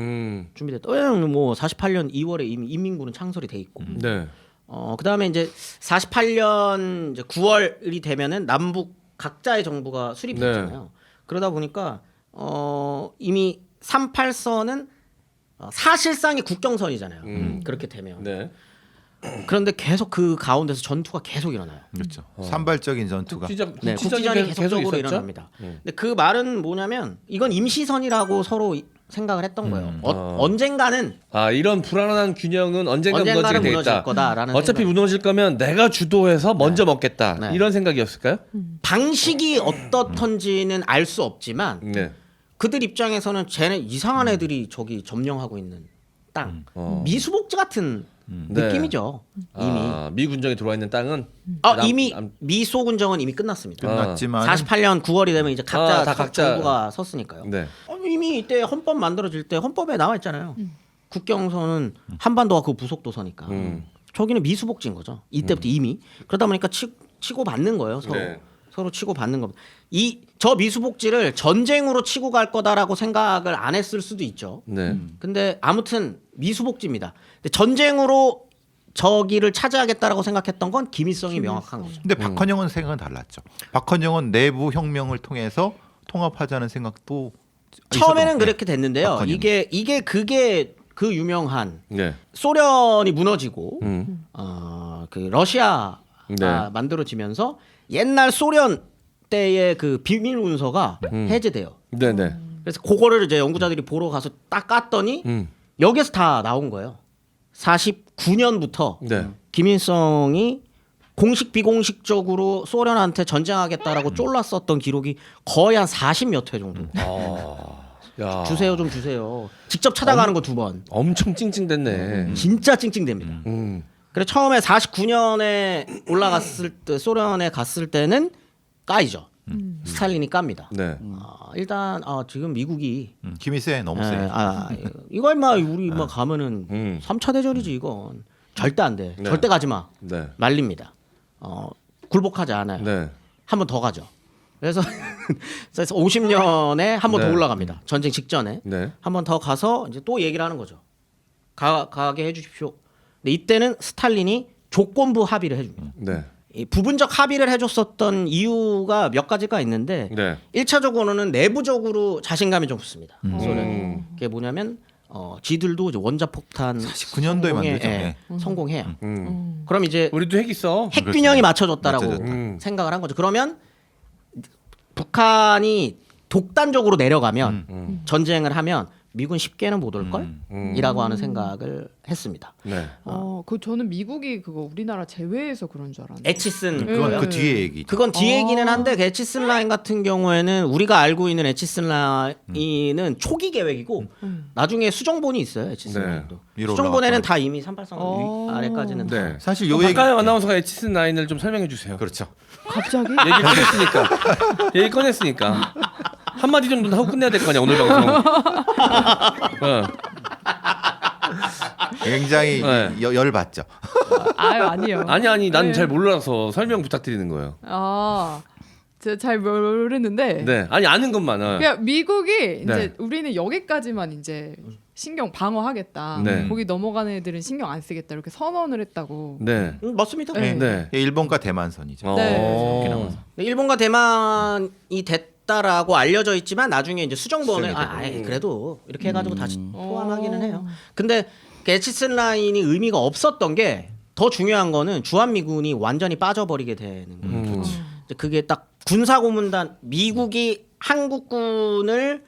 준비됐다. 왜냐면 뭐 48년 2월에 이미 인민군은 창설이 돼 있고. 네. 그다음에 이제 48년 이제 9월이 되면은 남북 각자의 정부가 수립됐잖아요. 그러다 보니까 이미 38선은 사실상의 국경선이잖아요. 그렇게 되면. 네. 그런데 계속 그 가운데서 전투가 계속 일어나요. 그렇죠. 산발적인 전투가. 국지전이 계속적으로 있었죠? 일어납니다. 근데 그 말은 뭐냐면 이건 임시선이라고 서로 생각을 했던 거예요. 언젠가는 이런 불안한 균형은 언젠가 언젠가는 무너지게 무너질 되겠다. 거다라는 어차피 생각. 무너질 거면 내가 주도해서 먼저 먹겠다. 네. 이런 생각이었을까요? 방식이 어떻던지는 알 수 없지만 네. 그들 입장에서는 쟤네 이상한 애들이 저기 점령하고 있는 땅 미수복지 같은 네. 느낌이죠. 이미 미 군정이 들어와 있는 땅은 이미 미소군정은 이미 끝났습니다. 끝났지만 48년 9월이 되면 이제 각자, 다 각자. 정부가 섰으니까요. 네. 이미 이때 헌법 만들어질 때 헌법에 나와 있잖아요. 국경선은 한반도가 그 부속도서니까. 저기는 미수복지인 거죠. 이때부터 이미 그러다 보니까 치고 받는 거예요. 서로. 네. 서로 치고 받는 겁니다. 저 미수복지를 전쟁으로 치고 갈 거다라고 생각을 안 했을 수도 있죠. 네. 근데 아무튼 미수복지입니다. 근데 전쟁으로 저기를 차지하겠다라고 생각했던 건 김일성이 명확한 거죠. 근데 박헌영은 생각은 달랐죠. 박헌영은 내부 혁명을 통해서 통합하자는 생각도 처음에는 있었던 그렇게 됐는데요. 박헌영. 그게 그 유명한 네. 소련이 무너지고 그 러시아가 네. 만들어지면서 옛날 소련 때의 그 비밀 문서가 해제돼요. 네, 네. 그래서 그거를 이제 연구자들이 보러 가서 딱 깠더니 여기에서 다 나온 거예요. 49년부터 네. 김일성이 공식 비공식적으로 소련한테 전쟁하겠다라고 쫄랐었던 기록이 거의 한 40몇 회 정도. 야. 주세요 좀 주세요. 직접 찾아가는 거 2번. 엄청 찡찡댔네. 진짜 찡찡댑니다. 그래 처음에 49년에 올라갔을 때 소련에 갔을 때는 까이죠. 스탈린이 깝니다. 네. 일단 지금 미국이 힘이 세, 너무 세. 이거 임마 우리 임마 가면은 3차 대전이지 이건 절대 안 돼. 네. 절대 가지 마. 네. 말립니다. 굴복하지 않아요. 네. 한 번 더 가죠. 그래서 50년에 한 번 더 네. 올라갑니다. 전쟁 직전에 네. 한 번 더 가서 이제 또 얘기를 하는 거죠. 가게 해주십시오. 근데 이때는 스탈린이 조건부 합의를 해줍니다. 네. 이 부분적 합의를 해줬었던 이유가 몇 가지가 있는데 네. 1차적으로는 내부적으로 자신감이 좀 붙습니다. 소련이. 그게 뭐냐면 지들도 이제 원자폭탄 49년도에 만들죠. 네. 성공해요. 그럼 이제 우리도 핵 있어. 핵 균형이 맞춰졌다라고 맞춰졌다. 생각을 한 거죠. 그러면 북한이 독단적으로 내려가면 전쟁을 하면 미군 쉽게는 못 올 걸? 이라고 하는 생각을 했습니다. 네. 그 저는 미국이 그거 우리나라 제외해서 그런 줄 알았는데. 에치슨 그건 네. 그 뒤에 얘기죠. 그건 뒤에 얘기는 한데 그 에치슨 라인 같은 경우에는 우리가 알고 있는 에치슨 라인은 초기 계획이고 나중에 수정본이 있어요. 에치슨 네. 라인도. 위로 수정본에는 올라갔구나. 다 이미 383 아래까지는 다. 네. 사실 요 얘기 박가영 아나운서가 에치슨 라인을 좀 설명해 주세요. 그렇죠. 갑자기? 얘기 꺼냈으니까 한마디 정도는 하고 끝내야 될 거 아니야 오늘 방송. 굉장히 네. 열 받죠. 아니요. 아니 난 네. 잘 몰라서 설명 부탁드리는 거예요. 제가 잘 모르는데. 네. 아니 아는 것만. 그냥 미국이 이제 네. 우리는 여기까지만 이제 신경 방어하겠다. 네. 거기 넘어가는 애들은 신경 안 쓰겠다. 이렇게 선언을 했다고. 네. 맞습니다. 네. 네. 일본과 대만선이죠. 네. 일본과 대만이 됐다라고 알려져 있지만 나중에 이제 수정본에 수정이 그래도 이렇게 해가지고 다시 포함하기는 해요. 근데 그 에치슨 라인이 의미가 없었던 게 더 중요한 거는 주한미군이 완전히 빠져버리게 되는 거예요. 이제 그게 딱 군사고문단 미국이 한국군을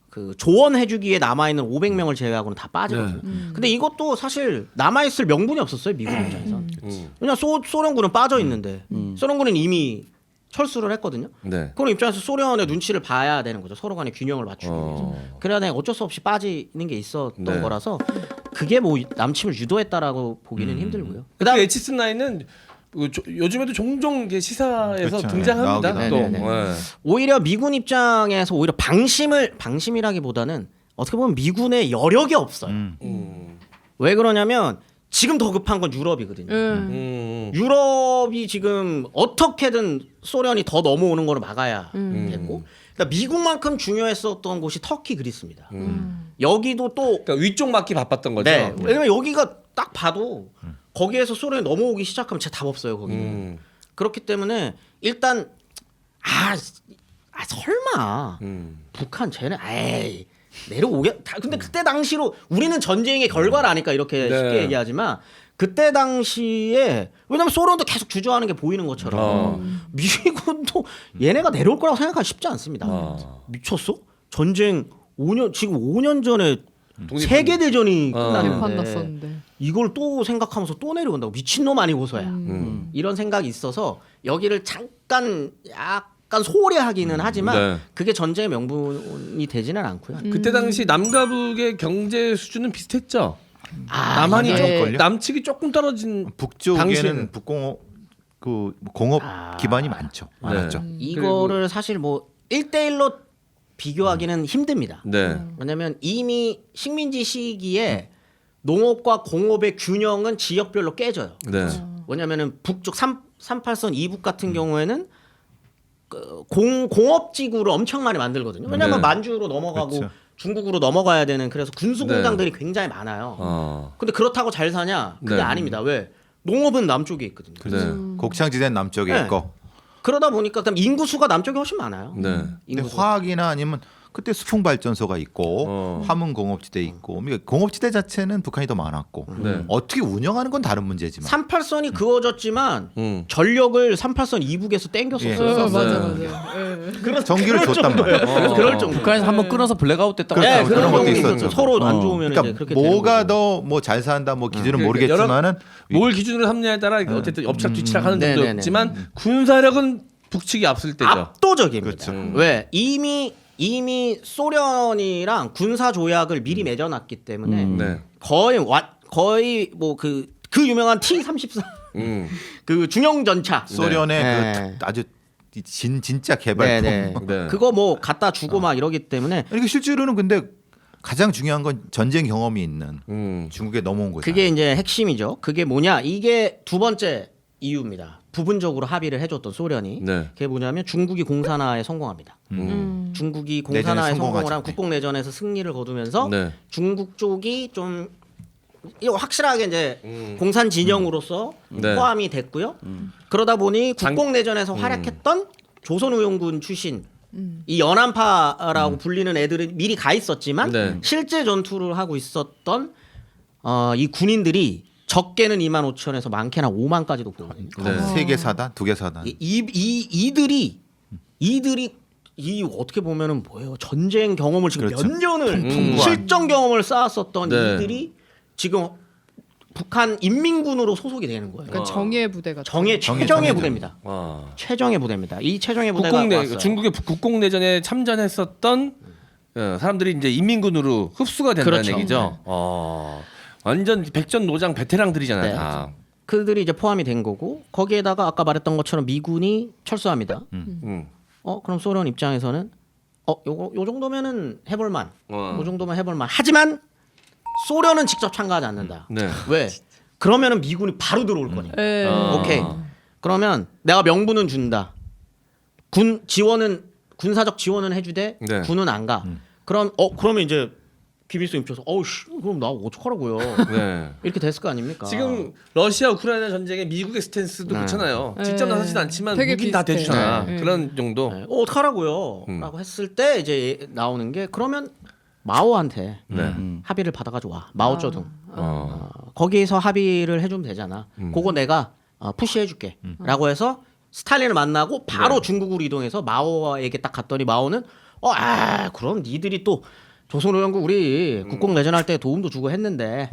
그 조언해주기에 남아있는 500명을 제외하고는 다 빠지거든요. 근데 이것도 사실 남아있을 명분이 없었어요 미국 입장에선. 왜냐 소련군은 빠져 있는데 소련군은 이미 철수를 했거든요. 네. 그런 입장에서 소련의 눈치를 봐야 되는 거죠. 서로 간의 균형을 맞추기 위해서. 그래야 내가 어쩔 수 없이 빠지는 게 있었던 네. 거라서 그게 뭐 남침을 유도했다라고 보기는 힘들고요. 그다음 에치슨 라인은 요즘에도 종종 이게 시사에서 그렇죠. 등장합니다. 네, 또. 나오긴 하죠. 네. 오히려 미군 입장에서 오히려 방심이라기보다는 어떻게 보면 미군의 여력이 없어요. 왜 그러냐면 지금 더 급한 건 유럽이거든요. 유럽이 지금 어떻게든 소련이 더 넘어오는 걸 막아야 됐고, 그러니까 미국만큼 중요했었던 곳이 터키 그리스입니다. 여기도 또 그러니까 위쪽 맞기 바빴던 거죠. 네, 왜냐면 여기가 딱 봐도 거기에서 소련이 넘어오기 시작하면 진짜 답 없어요 거기는. 그렇기 때문에 일단 설마 북한 쟤네 에이 내려오겠. 근데 그때 당시로 우리는 전쟁의 결과를 아니까 이렇게 네. 쉽게 얘기하지만 그때 당시에 왜냐면 소련도 계속 주저하는 게 보이는 것처럼 미군도 얘네가 내려올 거라고 생각하기 쉽지 않습니다. 미쳤어? 전쟁 5년 지금 5년 전에 세계 대전이 대판 끝났는데 났었는데. 이걸 또 생각하면서 또 내려온다고 미친놈 아니고서야 이런 생각이 있어서 여기를 잠깐 약간 소홀히 하기는 하지만 네. 그게 전쟁의 명분이 되지는 않고요. 그때 당시 남과 북의 경제 수준은 비슷했죠. 아, 남한이 이게- 조금 남측이 조금 떨어진 북쪽에는 당시에는. 북공업 그 공업 기반이 많았죠. 이거를 사실 뭐 1대1로 비교하기는 힘듭니다. 네. 왜냐면 이미 식민지 시기에 농업과 공업의 균형은 지역별로 깨져요. 네. 왜냐면은 북쪽 38선 이북 같은 경우에는 그 공업지구를 엄청 많이 만들거든요. 왜냐면 네. 만주로 넘어가고 그렇죠. 중국으로 넘어가야 되는 그래서 군수 공장들이 굉장히 많아요. 근데 그렇다고 잘 사냐? 그게 네. 아닙니다. 왜? 농업은 남쪽에 있거든요. 네. 곡창지대는 남쪽에 네. 있고. 그러다 보니까 그다음 인구 수가 남쪽에 훨씬 많아요. 네. 근데 인구 수가. 화학이나 아니면 그때 수풍 발전소가 있고 함흥 공업지대 있고 그러니까 공업지대 자체는 북한이 더 많았고 네. 어떻게 운영하는 건 다른 문제지만 38선이 그어졌지만 전력을 38선 이북에서 땡겼었어요. 맞아. 전기를 줬단 말이에요. 그럴 정도. 북한에서 한번 끊어서 블랙아웃 됐다고. 네, 그렇죠. 그런 그런 것도 경우도 있었죠. 있었죠. 서로 안 좋으면 이제 그러니까 그렇게 되는 뭐가 거죠. 더 뭐 잘 산다 뭐 기준은 그러니까 모르겠지만은 뭘 기준으로 삼냐에 따라 어쨌든 엎치락 뒤치락 하는 네네네. 정도였지만 군사력은 북측이 앞설 때죠. 압도적입니다. 그렇죠. 왜 이미 소련이랑 군사 조약을 미리 맺어놨기 때문에 네. 거의 뭐 그 유명한 T-34 그 중형 전차 소련의 네. 그 아주 진짜 개발품. 네네. 네. 그거 뭐 갖다 주고 막 이러기 때문에 이게 실제로는 근데 가장 중요한 건 전쟁 경험이 있는 중국에 넘어온 거죠. 그게 이제 핵심이죠. 그게 뭐냐? 이게 두 번째 이유입니다. 부분적으로 합의를 해줬던 소련이 네. 그게 뭐냐면 중국이 공산화에 성공합니다. 중국이 내전에 공산화에 성공을 성공하죠. 한 국共내전에서 승리를 거두면서 네. 중국 쪽이 좀 이거 확실하게 이제 공산 진영으로서 네. 포함이 됐고요. 그러다 보니 국共내전에서 활약했던 조선의용군 출신 이 연안파라고 불리는 애들은 미리 가 있었지만 네. 실제 전투를 하고 있었던 이 군인들이 적게는 25,000에서 많게는 5만까지도 보거든요. 네. 3개 사단, 2개 사단. 이들이 이 어떻게 보면은 뭐예요? 전쟁 경험을 지금 그렇죠. 몇 년을 실전 경험을 쌓았었던 네. 이들이 지금 북한 인민군으로 소속이 되는 거예요. 그러니까 정예 부대가 최정의 정예죠. 부대입니다. 와. 최정의 부대입니다. 이 최정의 부대가 왔어요. 중국의 국공내전에 참전했었던 사람들이 이제 인민군으로 흡수가 된다는 그렇죠. 얘기죠. 완전 백전노장 베테랑들이잖아요. 네. 다. 그들이 이제 포함이 된 거고 거기에다가 아까 말했던 것처럼 미군이 철수합니다. 그럼 소련 입장에서는 요 정도면은 해볼만. 요 정도면 해볼만. 하지만 소련은 직접 참가하지 않는다. 네. 왜? 그러면은 미군이 바로 들어올 거니까. 예. 오케이. 그러면 내가 명분은 준다. 군 지원은 군사적 지원은 해주되 네. 군은 안 가. 그러면 이제 김일성 입장에서 그럼 나 어떡하라고요. 네. 이렇게 됐을 거 아닙니까? 지금 러시아 우크라이나 전쟁에 미국의 스탠스도 그렇잖아요. 네. 직접 나서진 않지만 되게 무기는 다 비슷해요. 대주잖아. 네. 그런 정도. 네. 어떡하라고요? 라고 했을 때 이제 나오는 게 그러면 마오한테 네. 합의를 받아가지고 와. 마오쩌둥. 어. 거기에서 합의를 해주면 되잖아. 그거 내가 푸시해줄게. 라고 해서 스탈린을 만나고 바로 중국으로 이동해서 마오에게 딱 갔더니 마오는 그럼 니들이 또 조선의용국 우리 국共내전할 때 도움도 주고 했는데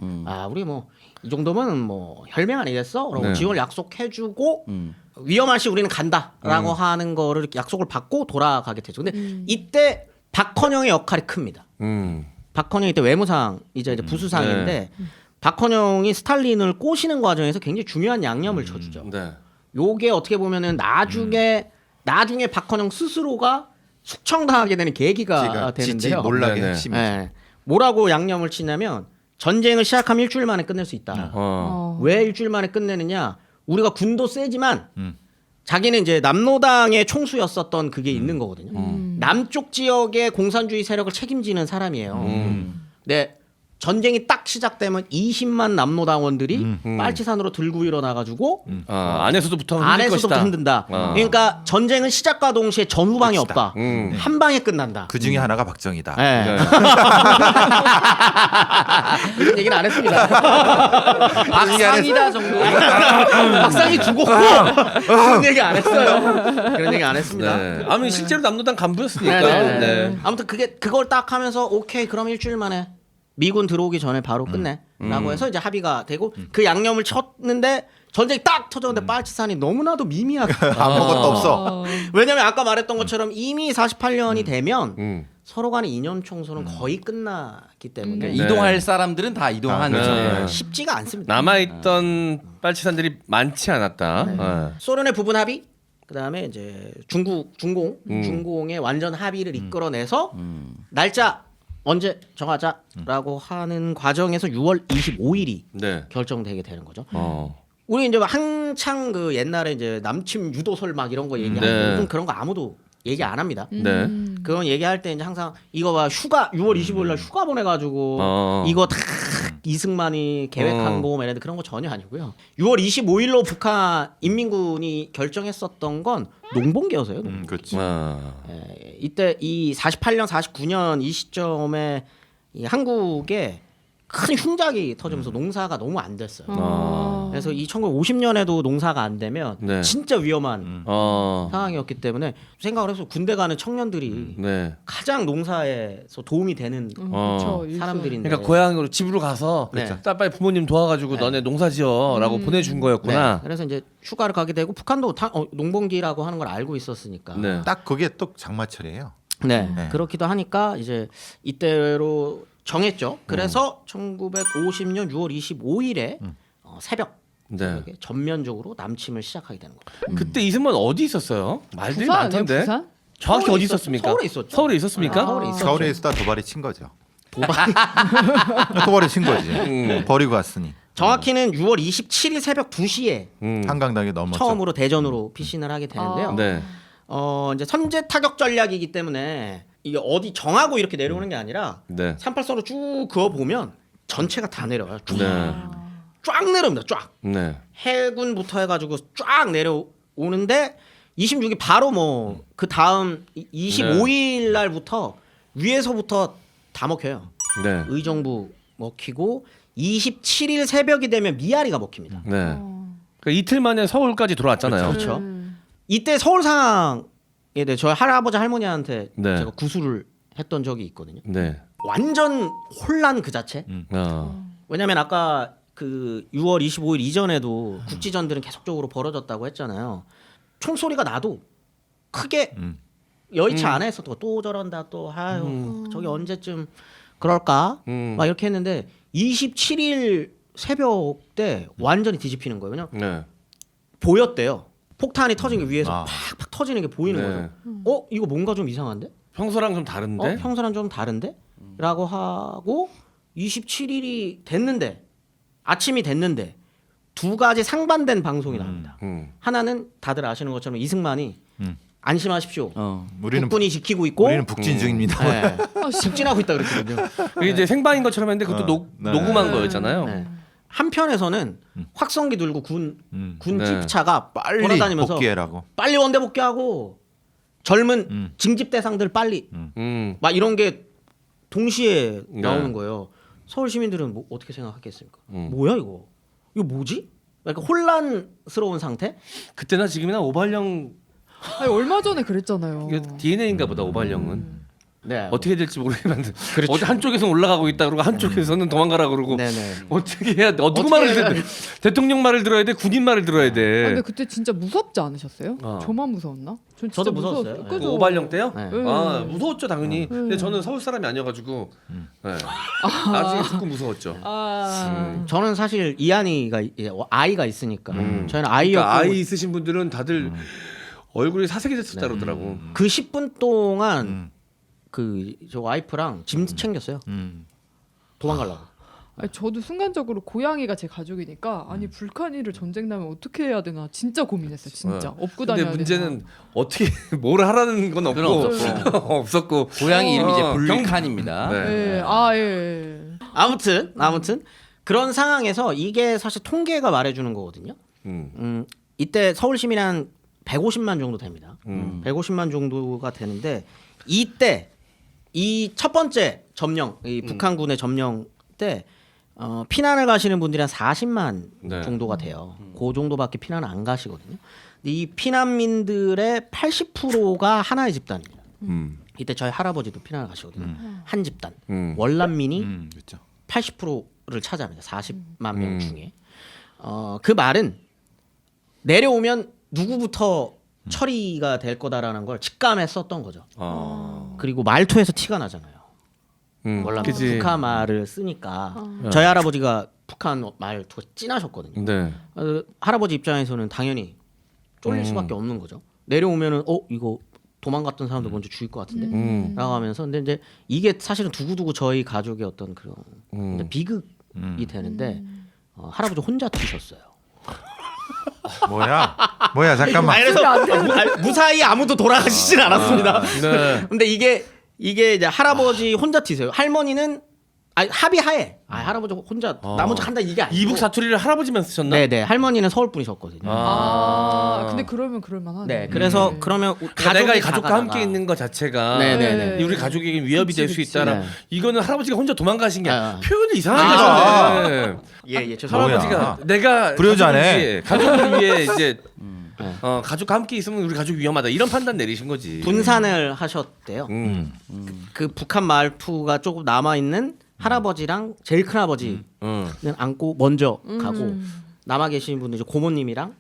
우리 뭐 이 정도면 뭐 혈맹 아니겠어? 라고 네. 지원 약속해주고 위험한 시 우리는 간다라고 하는 거를 약속을 받고 돌아가게 되죠. 근데 이때 박헌영의 역할이 큽니다. 박헌영이 이때 외무상이자 이제 부수상인데 박헌영이 스탈린을 꼬시는 과정에서 굉장히 중요한 양념을 쳐주죠. 네. 요게 어떻게 보면은 나중에 박헌영 스스로가 숙청당하게 되는 계기가 지지 되는데요. 몰락의 네네. 핵심이죠. 네. 뭐라고 양념을 치냐면 전쟁을 시작하면 일주일 만에 끝낼 수 있다. 왜 일주일 만에 끝내느냐? 우리가 군도 세지만 자기는 이제 남로당의 총수였었던 그게 있는 거거든요. 남쪽 지역의 공산주의 세력을 책임지는 사람이에요. 네. 전쟁이 딱 시작되면 20만 남로당원들이 빨치산으로 들고 일어나가지고 안에서도부터 흔들 안에서부터 것이다. 흔든다. 그러니까 전쟁은 시작과 동시에 전후방이 없다. 한 방에 끝난다. 그 중에 하나가 박정희다. 네. 그런 얘기는 안 했습니다. 박상이다 정도. 박상이 두고 그런 얘기 안 했어요. 그런 얘기 안 했습니다. 네. 아니 실제로 남로당 간부였으니까. 네. 네. 아무튼 그걸 딱 하면서 오케이 그럼 일주일 만에 미군 들어오기 전에 바로 끝내라고 해서 이제 합의가 되고 그 양념을 쳤는데 전쟁이 딱 터졌는데 빨치산이 너무나도 미미하게 아무것도 없어. 왜냐면 아까 말했던 것처럼 이미 48년이 되면 서로 간의 이념 총소는 거의 끝났기 때문에 네. 이동할 사람들은 다 이동한 그렇죠. 거죠. 쉽지가 않습니다. 남아있던 빨치산들이 많지 않았다. 소련의 부분 합의, 그다음에 이제 중공의 완전 합의를 이끌어내서 날짜 언제 정하자라고 하는 과정에서 6월 25일이 네. 결정되게 되는 거죠. 우리 우리 이제 한창 그 옛날에 이제 남침 유도설 막 이런 거 얘기하는데 네. 요즘 그런 거 아무도 얘기 안 합니다. 네. 그건 얘기할 때 이제 항상 이거 봐 휴가 6월 25일 날 휴가 보내가지고 이거 다 이승만이 계획한 거 이랬는데 그런 거 전혀 아니고요. 6월 25일로 북한 인민군이 결정했었던 건 농번기여서요. 그렇지. 이때 이 48년, 49년 이 시점에 이 한국에 큰 흉작이 터지면서 농사가 너무 안 됐어요. 그래서 이 1950년에도 농사가 안 되면 네. 진짜 위험한 상황이었기 때문에 생각을 해서 군대 가는 청년들이 네. 가장 농사에서 도움이 되는 그렇죠. 사람들인데 그러니까 고향으로 집으로 가서 네. 자, 빨리 부모님 도와가지고 너네 농사 지어라고 보내준 거였구나. 네. 그래서 이제 휴가를 가게 되고 북한도 농번기라고 하는 걸 알고 있었으니까 네. 딱 그게 또 장마철이에요. 네. 네. 그렇기도 하니까 이제 이때로 정했죠. 그래서 1950년 6월 25일에 새벽 네. 전면적으로 남침을 시작하게 되는 거예요. 그때 이승만 어디 있었어요? 말들이 부산 아니에요? 많던데. 부산? 정확히 서울에 어디 있었- 있었습니까? 서울에 있었죠. 서울에 있었습니까? 서울에 있었죠. 서울에 있다 도발에 친 거죠. 도발. 도발에 친 거지. 버리고 왔으니. 정확히는 6월 27일 새벽 2시에 한강당에 넘었죠. 처음으로 대전으로 피신을 하게 되는데요. 네. 이제 선제 타격 전략이기 때문에 이게 어디 정하고 이렇게 내려오는 게 아니라 네. 38선으로 쭉 그어 보면 전체가 다 내려와요. 쭉, 네. 쫙 내려옵니다. 쫙. 네. 해군부터 해가지고 쫙 내려오는데 26일 바로 뭐 그 다음 25일 날부터 위에서부터 다 먹혀요. 네. 의정부 먹히고 27일 새벽이 되면 미아리가 먹힙니다. 네. 그러니까 이틀 만에 서울까지 돌아왔잖아요. 그렇죠. 이때 서울 상황에 대해 저희 할아버지 할머니한테 네. 제가 구술을 했던 적이 있거든요. 네. 완전 혼란 그 자체. 왜냐면 아까 그 6월 25일 이전에도 국지전들은 계속적으로 벌어졌다고 했잖아요. 총소리가 나도 크게 여의치 않아 했었던 거. 또 저런다 또 아유 저기 언제쯤 그럴까 막 이렇게 했는데 27일 새벽 때 완전히 뒤집히는 거예요. 왜냐면 네. 보였대요. 폭탄이 터진 게 위에서 아. 팍팍 터지는 게 보이는 네. 거죠. 이거 뭔가 좀 이상한데? 평소랑 좀 다른데? 평소랑 좀 다른데? 라고 하고 27일이 됐는데 아침이 됐는데 두 가지 상반된 방송이 나옵니다. 하나는 다들 아시는 것처럼 이승만이 안심하십시오. 우리는 국군이 지키고 있고 우리는 북진 중입니다. 네. 북진하고 있다 그랬거든요. 그게 이제 생방인 것처럼 했는데 그것도 네. 녹음한 거였잖아요. 네. 한편에서는 확성기 들고 군 네. 집차가 빨리 돌아다니면서 복귀해라고. 빨리 원대 복귀하고 젊은 징집 대상들 빨리 막 이런 게 동시에 나오는 거예요. 서울 시민들은 뭐 어떻게 생각하겠습니까? 뭐야 이거? 이거 뭐지? 약간 혼란스러운 상태? 그때나 지금이나 오발령 아니, 얼마 전에 그랬잖아요. 이게 DNA인가 보다 오발령은. 네. 어떻게 될지 모르겠는데 어디 한쪽에서는 올라가고 있다 그러고 한쪽에서는 도망가라 그러고 네네. 어떻게 해야 돼? 누구 어떻게 말을 해야 들어야 돼? 대통령 말을 들어야 돼? 군인 말을 들어야 돼? 근데 그때 진짜 무섭지 않으셨어요? 어. 저만 무서웠나? 전 진짜 저도 무서웠어요. 무서웠어요. 그 그죠? 오발령 때요? 네. 아 무서웠죠 당연히. 근데 저는 서울 사람이 아니어가지고 네. 나중에 듣고 무서웠죠. 저는 사실 이한이가 이제 아이가 있으니까 저희는 아이였고 그러니까 아이 있으신 분들은 다들 얼굴이 사색이 됐었다 그러더라고. 그 10분 동안 그 저 와이프랑 짐 챙겼어요. 도망가려고. 아니, 저도 순간적으로 고양이가 제 가족이니까 아니 불칸이를 전쟁 나면 어떻게 해야 되나 진짜 고민했어요. 진짜 업고 근데 다녀야 문제는 되나. 어떻게 뭘 하라는 건 없고 그건 없었고 고양이 이름이 이제 경- 불칸입니다. 네. 예, 예. 아무튼 그런 상황에서 이게 사실 통계가 말해주는 거거든요. 이때 서울 시민 한 150만 정도 됩니다. 150만 정도가 되는데 이때 이 첫 번째 점령, 이 북한군의 점령 때 피난을 가시는 분들이 한 40만 네. 정도가 돼요. 그 정도밖에 피난을 안 가시거든요. 근데 이 피난민들의 80%가 하나의 집단입니다. 이때 저희 할아버지도 피난을 가시거든요. 한 집단. 월남민이 그렇죠. 80%를 차지합니다. 40만 명 중에. 그 말은 내려오면 누구부터 처리가 될 거다라는 걸 직감했었던 거죠. 그리고 말투에서 티가 나잖아요. 월남 그치. 북한 말을 쓰니까 저희 할아버지가 북한 말투가 진하셨거든요. 네. 할아버지 입장에서는 당연히 쫄릴 수밖에 없는 거죠. 내려오면은 이거 도망갔던 사람들 먼저 죽일 것 같은데 라고 하면서 근데 이제 이게 사실은 두고두고 저희 가족의 어떤 그런 비극이 되는데 할아버지 혼자 튀셨어요. 뭐야 잠깐만. 그래서 무사히 아무도 돌아가시진 않았습니다. 네. 근데 이게 이제 할아버지 혼자 튀세요. 할머니는 아니 합의하에 할아버지 혼자 나 먼저 한다 이게 아니고 이북 사투리를 할아버지만 쓰셨나? 네네 할머니는 서울 분이셨거든요. 근데 그러면 그럴만하네. 네 그래서 그러면 그러니까 내가 이 가족과 가다가- 함께 있는 것 자체가 네네네. 우리 가족에게 위협이 될 수 그치. 있다라. 네. 이거는 할아버지가 혼자 도망가신 게 아. 표현을 이상하게 하셨네. 예예 죄송합니다. 뭐야. 할아버지가 내가 불효자네. 가족을 위해 이제 가족과 함께 있으면 우리 가족 위험하다 이런 판단 내리신 거지. 분산을 하셨대요. 음. 그 북한 말투가 조금 남아 있는 할아버지랑 제일 큰 아버지는 안고 먼저 가고 남아 계신 분은 이제 고모님이랑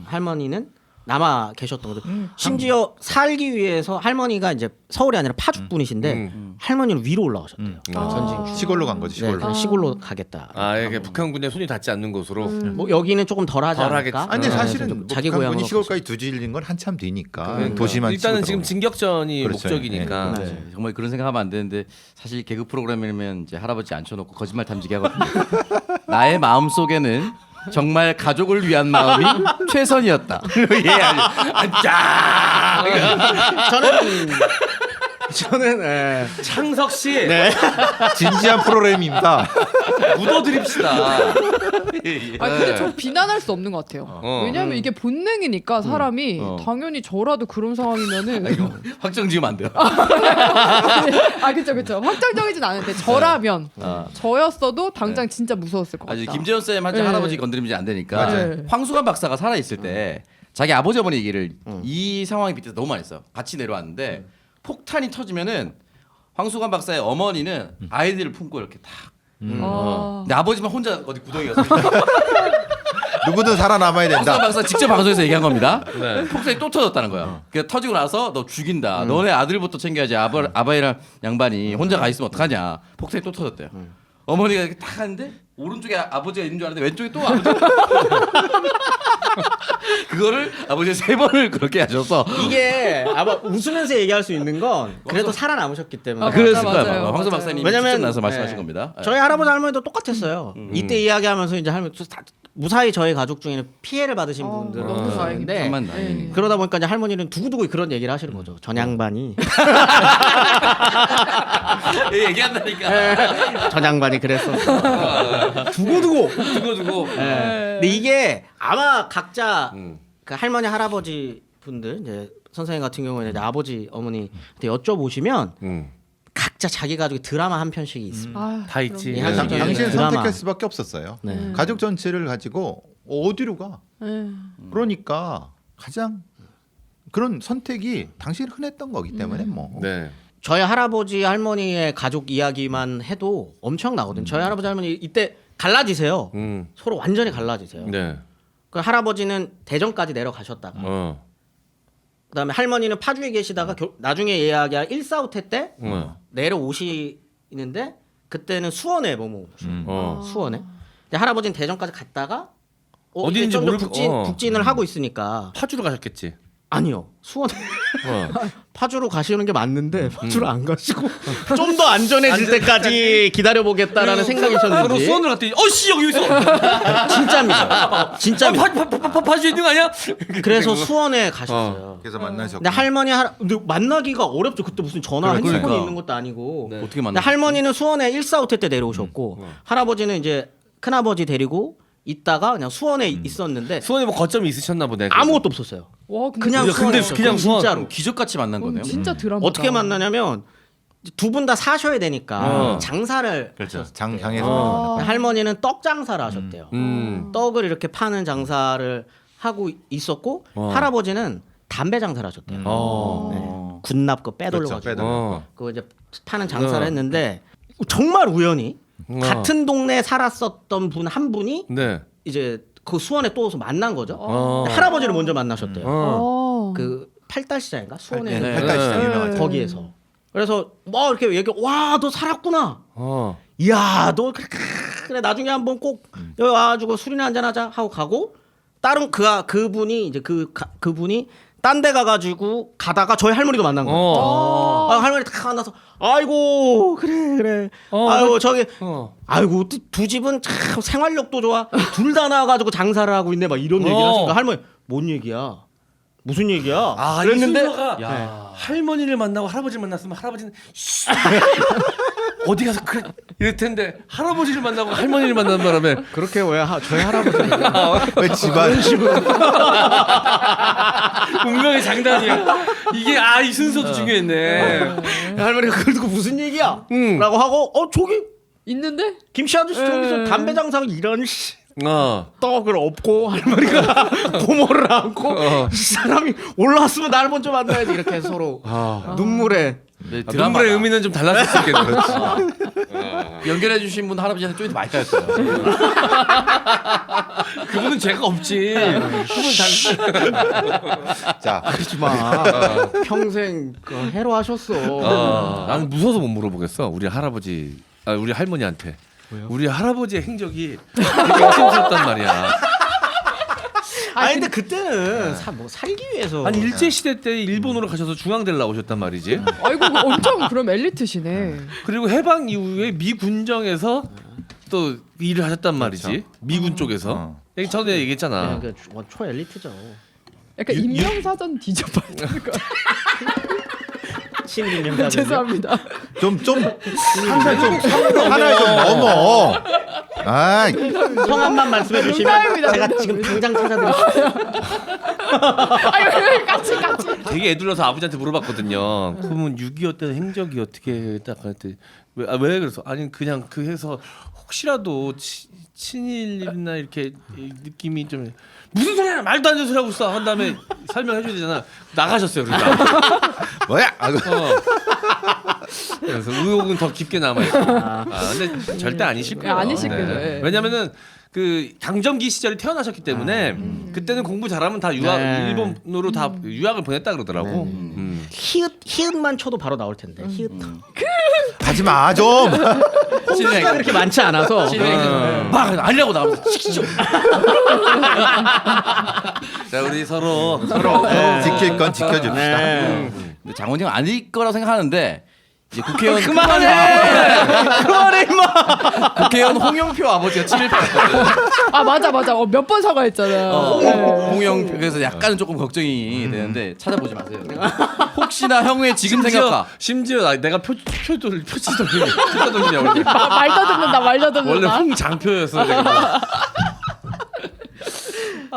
할머니는 남아 계셨던 거죠. 심지어 살기 위해서 할머니가 이제 서울이 아니라 파주 분이신데 할머니는 위로 올라가셨대요. 전직 시골로 간 거지 네, 시골로. 그냥 시골로 가겠다. 이게 북한군에 손이 닿지 않는 곳으로. 뭐 여기는 조금 덜하지 덜하겠지. 않을까? 아니 근데 네, 사실은 좀 자기 북한군이 고향으로 시골까지 두질린 건 한참 뒤니까 그러니까. 도시만 일단은 치고 지금 들어가고. 진격전이 그렇죠. 목적이니까. 네, 정말 그런 생각하면 안 되는데 사실 개그 프로그램이면 이제 할아버지 앉혀놓고 거짓말 탐지기 하거든요. 나의 마음 속에는 정말 가족을 위한 마음이 최선이었다. 예, 저는 예. 창석 씨 진지한 프로그램입니다. 묻어드립시다. 근데 저 비난할 수 없는 것 같아요. 왜냐하면 이게 본능이니까 사람이 당연히 저라도 그런 상황이면은 확정 지으면 안 돼요. 그쵸 확정적이진 않은데 저라면 저였어도 당장 진짜 무서웠을 것 아니 같다. 김재원 쌤 한테 네. 할아버지 건드리면 안 되니까 맞아요. 황수관 박사가 살아 있을 때 자기 아버지 어머니 얘기를 이 상황에 빗대서 너무 많이 했어요. 같이 내려왔는데 폭탄이 터지면은 황수관 박사의 어머니는 아이들을 품고 이렇게 탁. 근데 아버지만 혼자 어디 구덩이 가서 누구든 살아남아야 황수관 된다. 박사 직접 방송에서 얘기한 겁니다. 네. 폭탄이 또 터졌다는 거야. 그 터지고 나서 너 죽인다. 너네 아들부터 챙겨야지. 아바이랑 양반이 혼자 가 있으면 어떡하냐. 폭탄이 또 터졌대요. 어머니가 이렇게 딱 하는데 오른쪽에 아버지가 있는 줄 알았는데 왼쪽에 또 아버지가 그거를 아버지가 3번을 그렇게 하셔서 이게 아마 웃으면서 얘기할 수 있는 건 그래도 살아남으셨기 때문에. 그랬을 맞아요. 거야. 황수 맞아요. 박사님이 왜냐면 직접 나서 말씀하신 네. 겁니다. 저희 할아버지 할머니도 똑같았어요. 이때 이야기하면서 이제 할머니 무사히 저희 가족 중에는 피해를 받으신 분들은 너무 다행이다. 있는데 천만 다행이네. 그러다 보니까 이제 할머니는 두고두고 그런 얘기를 하시는 거죠. 전양반이 얘기한다니까. 전양반이 그랬었어. 두고두고. 두고. 근데 이게 아마 각자 그 할머니 할아버지 분들 이제 선생님 같은 경우에는 이제 아버지 어머니한테 여쭤보시면 각자 자기 가족의 드라마 한 편씩이 있습니다. 다 있지. 이 네. 한 당시에 네. 드라마. 선택할 수밖에 없었어요. 네. 가족 전체를 가지고 어디로 가? 그러니까 가장 그런 선택이 당시에 흔했던 거기 때문에 뭐. 네. 저희 할아버지 할머니의 가족 이야기만 해도 엄청 나거든요. 저희 할아버지 할머니 이때 갈라지세요. 서로 완전히 갈라지세요. 네. 그 할아버지는 대전까지 내려가셨다가 그다음에 할머니는 파주에 계시다가 나중에 이야기할 145태 때 내려오시는데 그때는 수원에 머무르셨어요. 수원에. 근데 할아버지는 대전까지 갔다가 어딘지 이제 좀 더 모르고- 북진을 하고 있으니까 파주로 가셨겠지. 아니요 수원에 어. 파주로 가시는 게 맞는데 파주로 안 가시고 좀 더 안전해질 때까지 기다려보겠다라는 서로 생각이셨는지 수원을 갔더니 어씨 여기 있어. 진짜입니다. 진짜입니다. 파주에 있는 거 아니야? 그래서 수원에 가셨어요. 그래서 만나셨고. 근데 근데 만나기가 어렵죠. 그때 무슨 전화 그러니까. 핸드폰이 있는 것도 아니고. 어떻게 근데 만나? 할머니는 수원에 145태 때 내려오셨고 할아버지는 이제 큰아버지 데리고 있다가 그냥 수원에 있었는데 수원에 뭐 거점이 있으셨나 보네. 아무것도 없었어요. 와 근데 그냥 근데 수원에 그냥 수원. 진짜로. 기적같이 만난 거네요. 진짜 드라마. 어떻게 만나냐면 두 분 다 사셔야 되니까 장사를 그렇죠. 하셨대요. 장에서 할머니는 떡 장사를 하셨대요. 떡을 이렇게 파는 장사를 하고 있었고 할아버지는 담배 장사를 하셨대요. 네. 군납 거 빼돌려 그렇죠, 가지고 빼돌려. 그거 이제 파는 장사를 했는데 정말 우연히 같은 동네에 살았었던 분 한 분이 네. 이제 그 수원에 또 와서 만난 거죠. 어. 근데 할아버지를 먼저 만나셨대요. 어. 그 팔달시장인가 수원에 네. 팔달시장 네. 유명하죠. 거기에서. 그래서 뭐 이렇게 얘기 와너 살았구나. 어. 이야 너 그래 나중에 한번 꼭 여기 와가지고 술이나 한잔 하자 하고 가고 다른 그분이 이제 그분이 딴 데 가가지고 가다가 저희 할머니도 만난 거예요. 할머니 다 만나서 아이고 그래 아이고 저기 아이고 두 집은 참 생활력도 좋아 둘 다 나와가지고 장사를 하고 있네 막 이런 얘기를 하시니까 할머니 뭔 얘기야 무슨 얘기야 그랬는데 그랬는데 할머니를 만나고 할아버지를 만났으면 할아버지는 어디 가서 그래 이럴 텐데 할아버지를 만나고 할머니를 만나는 바람에 그렇게 왜 저희 할아버지는 왜 집안 운명의 장단이야. 이게 이 순서도 중요했네. 할머니가 그걸 듣고 무슨 얘기야? 라고 하고 저기 있는데? 김씨 아저씨 저기서 담배 장사하고 이런 떡을 엎고 할머니가 고모를 안고 이 사람이 올라왔으면 나를 먼저 만나야지 이렇게 서로 눈물에 네, 드라마의 의미는 좀 달랐을 수 있겠네요. 연결해 주신 분 할아버지한테 좀 많이 따였어요. 그분은 죄가 없지. 그분 자 그러지 마. 평생 해로하셨어. 나는 무서워서 못 물어보겠어. 우리 할아버지, 우리 할머니한테. 우리 할아버지의 행적이 되게 의심스럽단 말이야. 아니 근데 그때는 뭐 살기 위해서 아니 일제 시대 때 일본으로 가셔서 중앙대를 나오셨단 말이지. 아이고 엄청 그럼 엘리트시네. 그리고 해방 이후에 미 군정에서 또 일을 하셨단 말이지. 미군 쪽에서. 여기 전에 얘기했잖아. 초 엘리트죠. 약간 인명사전 뒤져봐야 되는 거. 신임명사. 죄송합니다. 좀 항상 좀 하나 좀 넘어. 아, 성함만 말씀해 주시면 농담입니다, 제가 지금 당장 찾아드릴게요. 아유 같이. 되게 애둘러서 아버지한테 물어봤거든요. 그러면 6.25 때 행적이 어떻게 딱 그랬더니 왜 그래서 아니 그냥 그 해서 혹시라도 친일이나 이렇게 느낌이 좀 무슨 소리야 말도 안 되는 소리 하고 있어 한 다음에 설명해 줘야 되잖아. 나가셨어요 그러니까. 뭐야? 그래서 의혹은 더 깊게 남아 있고. 근데 절대 아니실 거예요. 아니실 거죠. 예. 왜냐면은 그 강점기 시절에 태어나셨기 때문에 그때는 공부 잘하면 다 일본으로 다 유학을 보냈다 그러더라고. 히읗만 쳐도 바로 나올 텐데. 히읗. 하지 마 좀. 시가 그렇게 많지 않아서. 막 아니라고 나오면서 시키죠. 자 우리 서로 지킬 건 지켜줍시다. 근데 장원영 아닐 거라고 생각하는데 이제 국회의원 그만해 임마. 국회의원 홍영표 아버지가 친일 파였거든. 맞아. 몇 번 사과했잖아. 홍영 그래서 약간은 조금 걱정이 되는데 찾아보지 마세요. 혹시나 형의 지금 생각과 심지어 내가 표치 돌리냐 원래. 말 더듬는다. 원래 홍장표였어. 내가.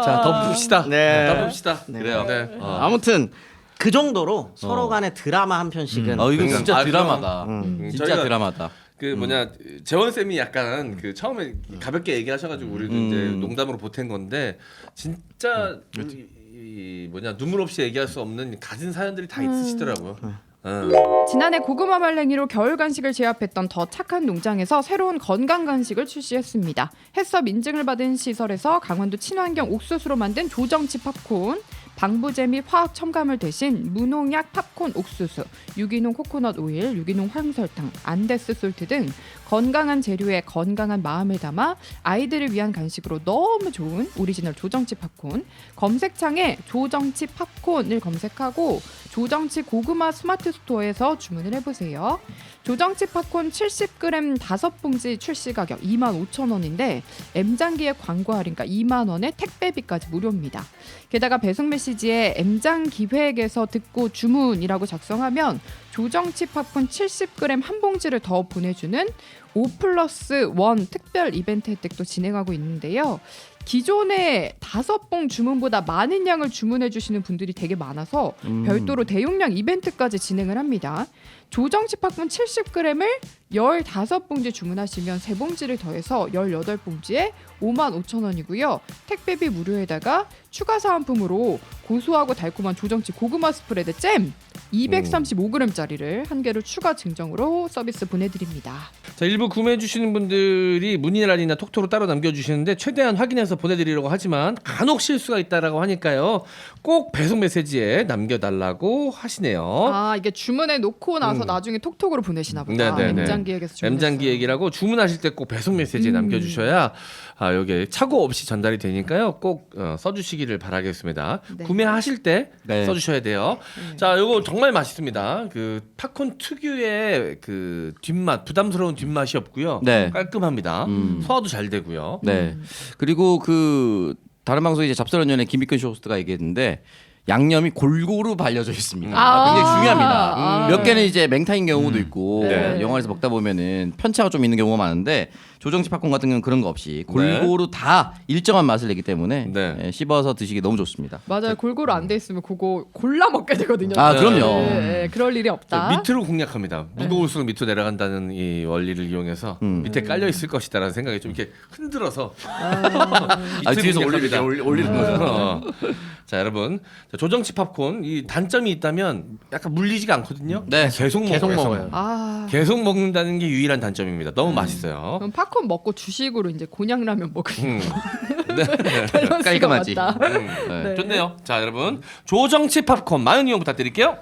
자 덮읍시다. 네. 덮읍시다. 그래요. 네. 아무튼 그 정도로 서로 간의 드라마 한 편씩은 이거 진짜 아, 드라마다. 진짜 저희가 드라마다. 그 재원 쌤이 약간 그 처음에 가볍게 얘기하셔가지고 우리도 이제 농담으로 보탠 건데 진짜 눈물 없이 얘기할 수 없는 가진 사연들이 다 있으시더라고요. 지난해 고구마 말랭이로 겨울 간식을 제압했던 더 착한 농장에서 새로운 건강 간식을 출시했습니다. 해썹 인증을 받은 시설에서 강원도 친환경 옥수수로 만든 조정치 팝콘, 방부제 및 화학 첨가물 대신 무농약 팝콘 옥수수, 유기농 코코넛 오일, 유기농 황설탕, 안데스 솔트 등 건강한 재료에 건강한 마음을 담아 아이들을 위한 간식으로 너무 좋은 오리지널 조정치 팝콘. 검색창에 조정치 팝콘을 검색하고 조정치 고구마 스마트 스토어에서 주문을 해보세요. 조정치 팝콘 70g 5봉지 출시 가격 25,000원인데 M장기의 광고 할인가 2만 원에 택배비까지 무료입니다. 게다가 배송 메시지에 M장 기획에서 듣고 주문이라고 작성하면 조정치 팝콘 70g 한 봉지를 더 보내주는 5+1 특별 이벤트 혜택도 진행하고 있는데요. 기존의 5봉 주문보다 많은 양을 주문해 주시는 분들이 되게 많아서 별도로 대용량 이벤트까지 진행을 합니다. 조정치 팝콘 70g을 15봉지 주문하시면 3봉지를 더해서 18봉지에 55,000원이고요. 택배비 무료에다가 추가 사은품으로 고소하고 달콤한 조정치 고구마 스프레드 잼 235g짜리를 한 개를 추가 증정으로 서비스 보내드립니다. 자 일부 구매해 주시는 분들이 문의란이나 톡톡으로 따로 남겨주시는데 최대한 확인해서 보내드리려고 하지만 간혹 실수가 있다라고 하니까요. 꼭 배송 메시지에 남겨달라고 하시네요. 이게 주문해 놓고 나서 나중에 톡톡으로 보내시나 보다. 네네네. M장기획에서 주문했어요. M장기획이라고 주문하실 때 꼭 배송 메시지에 남겨주셔야 여기에 착오 없이 전달이 되니까요. 꼭 써주시기를 바라겠습니다. 네. 구매하실 때 네. 써주셔야 돼요. 자, 이거 정말 맛있습니다. 그 팝콘 특유의 그 뒷맛, 부담스러운 뒷맛이 없고요. 네. 깔끔합니다. 소화도 잘 되고요. 네. 그리고 그 다른 방송 이제 잡설연연의 김익근 쇼호스트가 얘기했는데 양념이 골고루 발려져 있습니다. 아. 굉장히 중요합니다. 아. 몇 개는 이제 맹타인 경우도 있고 네. 영화에서 먹다 보면은 편차가 좀 있는 경우가 많은데 조정치 팝콘 같은 경우는 그런 거 없이 골고루 다 일정한 맛을 내기 때문에 네. 예, 씹어서 드시기 너무 좋습니다. 맞아요. 골고루 안 돼 있으면 그거 골라 먹게 되거든요. 아, 네. 그럼요. 네, 그럴 일이 없다. 밑으로 공략합니다. 무거울수록 밑으로 내려간다는 이 원리를 이용해서 밑에 깔려 있을 것이다라는 생각이 좀 이렇게 흔들어서 밑을 뒤에서 공략합니다. 올리는 거죠. 어. 자 여러분 자, 조정치 팝콘 이 단점이 있다면 약간 물리지가 않거든요. 네. 계속 먹어요. 아. 계속 먹는다는 게 유일한 단점입니다. 너무 맛있어요. 그럼 팝콘 먹고 주식으로 이제 곤약라면 먹으면 밸런스가 깔끔하지. 맞다. 네. 좋네요. 자 여러분 조정치 팝콘 많은 이용 부탁드릴게요.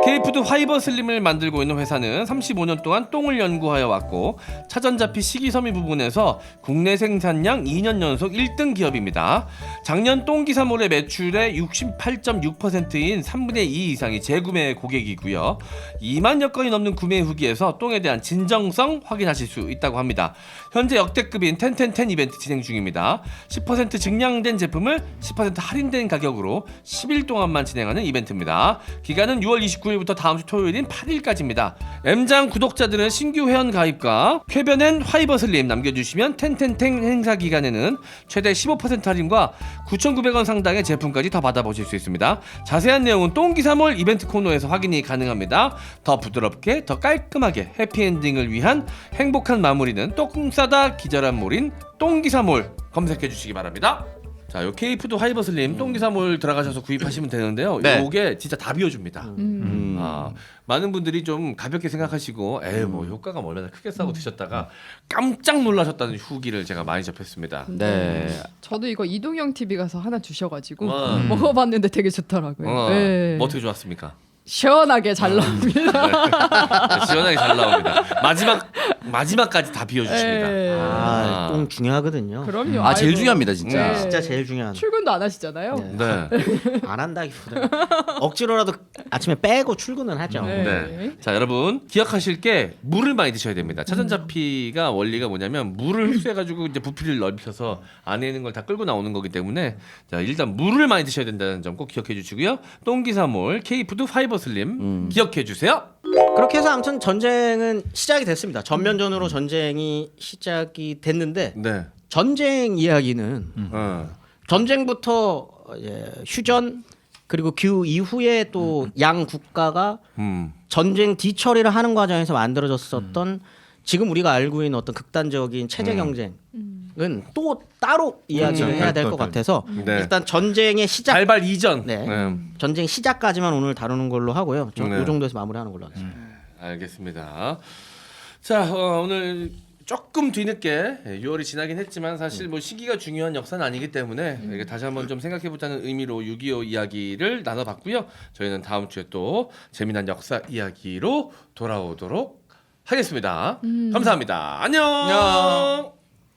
K푸드 화이버 슬림을 만들고 있는 회사는 35년 동안 똥을 연구하여 왔고 차전자피 식이섬유 부분에서 국내 생산량 2년 연속 1등 기업입니다. 작년 똥기사몰의 매출의 68.6%인 3분의 2 이상이 재구매 고객이고요. 2만여 건이 넘는 구매 후기에서 똥에 대한 진정성 확인하실 수 있다고 합니다. 현재 역대급인 10/10 이벤트 진행 중입니다. 10% 증량된 제품을 10% 할인된 가격으로 10일 동안만 진행하는 이벤트입니다. 기간은 6월 29일부터 다음 주 토요일인 8일까지입니다. M장 구독자들은 신규 회원 가입과 쾌변엔 화이버 슬림 남겨주시면 10/10 행사 기간에는 최대 15% 할인과 9,900원 상당의 제품까지 더 받아보실 수 있습니다. 자세한 내용은 똥기사몰 이벤트 코너에서 확인이 가능합니다. 더 부드럽게 더 깔끔하게 해피엔딩을 위한 행복한 마무리는 똥 싸다 기절한 몰인 똥기사몰 검색해 주시기 바랍니다. 자, 요 K푸드 화이버 슬림 똥기사몰 들어가셔서 구입하시면 되는데요. 네. 요게 진짜 다 비워줍니다. 아, 많은 분들이 좀 가볍게 생각하시고 에이 뭐 효과가 얼마나 크게 싸고 드셨다가 깜짝 놀라셨다는 후기를 제가 많이 접했습니다. 네. 저도 이거 이동형 TV 가서 하나 주셔가지고 와. 먹어봤는데 되게 좋더라고요. 네. 뭐 어떻게 좋았습니까? 시원하게 잘 나옵니다. 시원하게 잘 나옵니다. 마지막까지 다 비워주십니다. 네. 아, 똥 중요하거든요. 그럼요. 아 제일 아이고. 중요합니다 진짜. 네. 진짜 제일 중요한. 출근도 안 하시잖아요. 네. 네. 안 한다기보다 억지로라도 아침에 빼고 출근은 하죠. 네. 네. 자 여러분 기억하실 게 물을 많이 드셔야 됩니다. 차전자피가 원리가 뭐냐면 물을 흡수해가지고 이제 부피를 넓혀서 안에 있는 걸 다 끌고 나오는 거기 때문에 자 일단 물을 많이 드셔야 된다는 점 꼭 기억해 주시고요. 똥기사몰 K푸드 화이버 슬림 기억해 주세요. 그렇게 해서 아무튼 전쟁은 시작이 됐습니다. 전면전으로 전쟁이 시작이 됐는데 네. 전쟁 이야기는 전쟁부터 휴전 그리고 그 이후에 또 양 국가가 전쟁 뒤처리를 하는 과정에서 만들어졌었던 지금 우리가 알고 있는 어떤 극단적인 체제 경쟁은 또 따로 이야기를 해야 될 것 같아서 네. 일단 전쟁의 시작 발발 이전. 네. 전쟁 시작까지만 오늘 다루는 걸로 하고요. 네. 이 정도에서 마무리하는 걸로 하겠습니다. 알겠습니다. 자 오늘 조금 뒤늦게 6월이 지나긴 했지만 사실 뭐 시기가 중요한 역사는 아니기 때문에 이게 다시 한번 좀 생각해보자는 의미로 6.25 이야기를 나눠봤고요. 저희는 다음 주에 또 재미난 역사 이야기로 돌아오도록 하겠습니다. 감사합니다. 안녕.